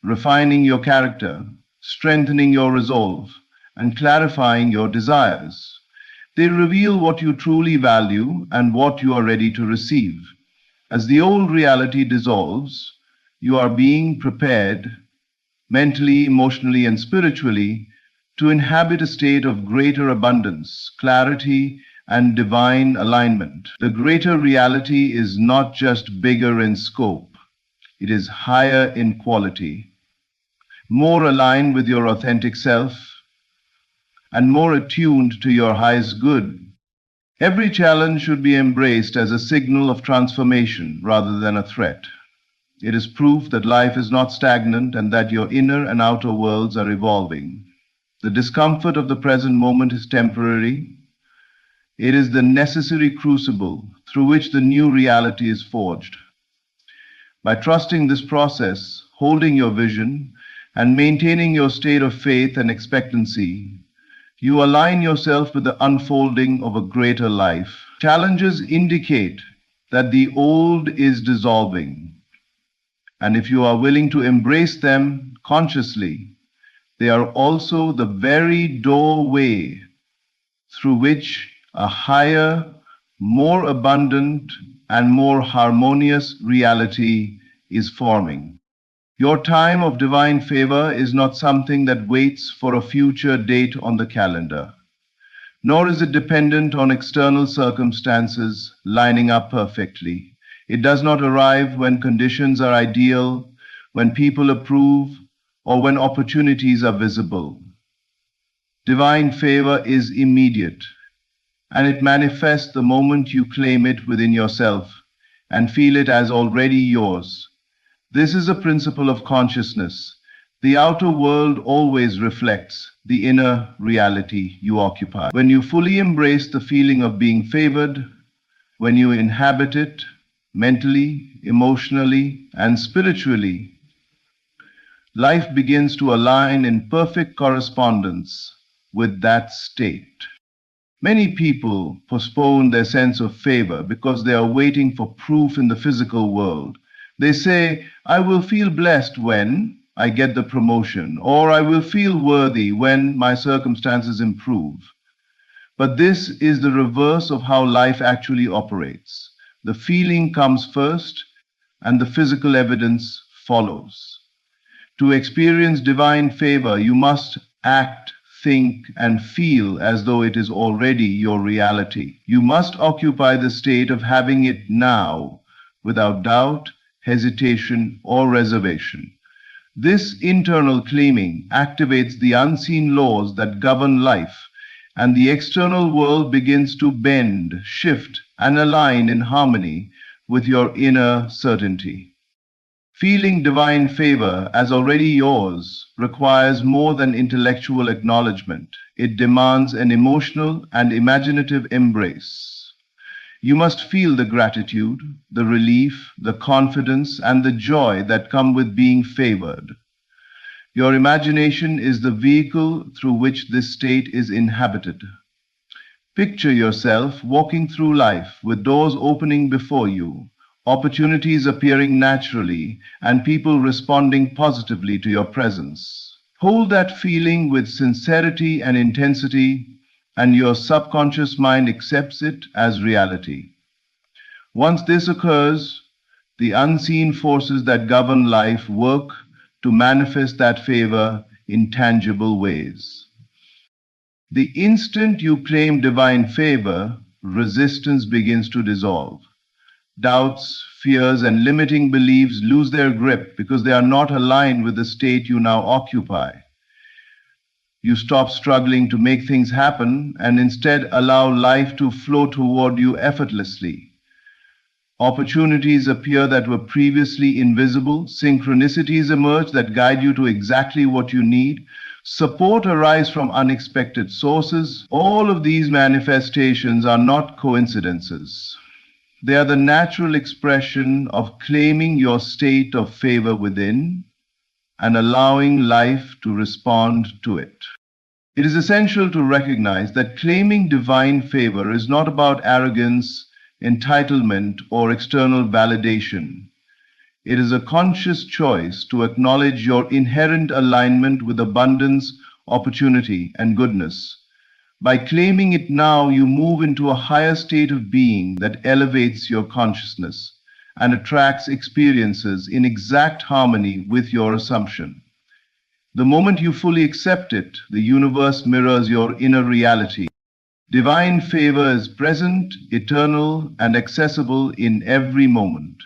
refining your character, strengthening your resolve, and clarifying your desires. They reveal what you truly value and what you are ready to receive. As the old reality dissolves, you are being prepared mentally, emotionally, and spiritually to inhabit a state of greater abundance, clarity, and divine alignment. The greater reality is not just bigger in scope, it is higher in quality. more aligned with your authentic self, and more attuned to your highest good. Every challenge should be embraced as a signal of transformation rather than a threat. It is proof that life is not stagnant and that your inner and outer worlds are evolving. The discomfort of the present moment is temporary. It is the necessary crucible through which the new reality is forged. By trusting this process, holding your vision, and maintaining your state of faith and expectancy, you align yourself with the unfolding of a greater life. Challenges indicate that the old is dissolving, and if you are willing to embrace them consciously, they are also the very doorway through which a higher, more abundant, and more harmonious reality is forming. Your time of divine favor is not something that waits for a future date on the calendar, nor is it dependent on external circumstances lining up perfectly. It does not arrive when conditions are ideal, when people approve, or when opportunities are visible. Divine favor is immediate, and it manifests the moment you claim it within yourself and feel it as already yours. This is a principle of consciousness. The outer world always reflects the inner reality you occupy. When you fully embrace the feeling of being favored, when you inhabit it mentally, emotionally, and spiritually, life begins to align in perfect correspondence with that state. Many people postpone their sense of favor because they are waiting for proof in the physical world. They say, I will feel blessed when I get the promotion, or I will feel worthy when my circumstances improve. But this is the reverse of how life actually operates. The feeling comes first, and the physical evidence follows. To experience divine favor, you must act, think, and feel as though it is already your reality. You must occupy the state of having it now, without doubt, hesitation, or reservation. This internal claiming activates the unseen laws that govern life, and the external world begins to bend, shift, and align in harmony with your inner certainty. Feeling divine favor as already yours requires more than intellectual acknowledgement. It demands an emotional and imaginative embrace. You must feel the gratitude, the relief, the confidence, and the joy that come with being favored. Your imagination is the vehicle through which this state is inhabited. Picture yourself walking through life with doors opening before you, opportunities appearing naturally, and people responding positively to your presence. Hold that feeling with sincerity and intensity, and your subconscious mind accepts it as reality. Once this occurs, the unseen forces that govern life work to manifest that favor in tangible ways. The instant you claim divine favor, resistance begins to dissolve. Doubts, fears, and limiting beliefs lose their grip because they are not aligned with the state you now occupy. You stop struggling to make things happen and instead allow life to flow toward you effortlessly. Opportunities appear that were previously invisible. Synchronicities emerge that guide you to exactly what you need. Support arises from unexpected sources. All of these manifestations are not coincidences. They are the natural expression of claiming your state of favor within and allowing life to respond to it. It is essential to recognize that claiming divine favor is not about arrogance, entitlement, or external validation. It is a conscious choice to acknowledge your inherent alignment with abundance, opportunity, and goodness. By claiming it now, you move into a higher state of being that elevates your consciousness and attracts experiences in exact harmony with your assumption. The moment you fully accept it, the universe mirrors your inner reality. Divine favor is present, eternal, and accessible in every moment.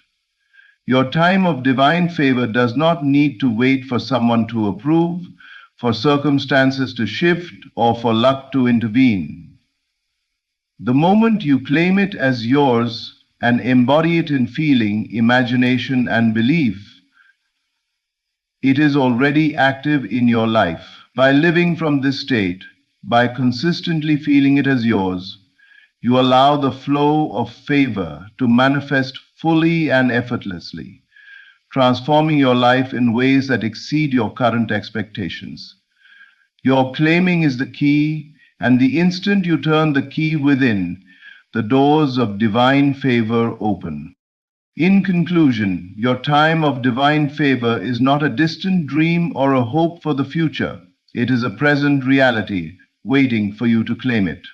Your time of divine favor does not need to wait for someone to approve, for circumstances to shift, or for luck to intervene. The moment you claim it as yours and embody it in feeling, imagination, and belief, it is already active in your life. By living from this state, by consistently feeling it as yours, you allow the flow of favor to manifest fully and effortlessly, transforming your life in ways that exceed your current expectations. Your claiming is the key, and the instant you turn the key within, the doors of divine favor open. In conclusion, your time of divine favor is not a distant dream or a hope for the future. It is a present reality waiting for you to claim it.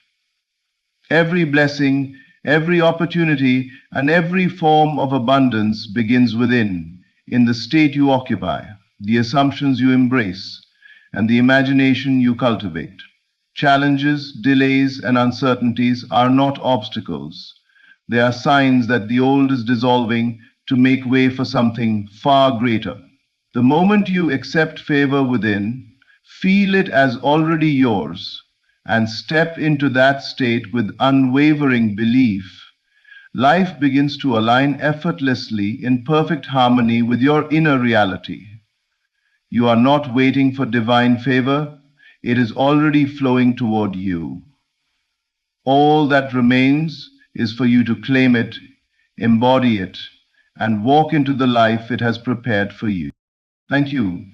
Every blessing, every opportunity, and every form of abundance begins within, in the state you occupy, the assumptions you embrace, and the imagination you cultivate. Challenges, delays, and uncertainties are not obstacles. They are signs that the old is dissolving to make way for something far greater. The moment you accept favor within, feel it as already yours, and step into that state with unwavering belief, life begins to align effortlessly in perfect harmony with your inner reality. You are not waiting for divine favor, it is already flowing toward you. All that remains is for you to claim it, embody it, and walk into the life it has prepared for you. Thank you.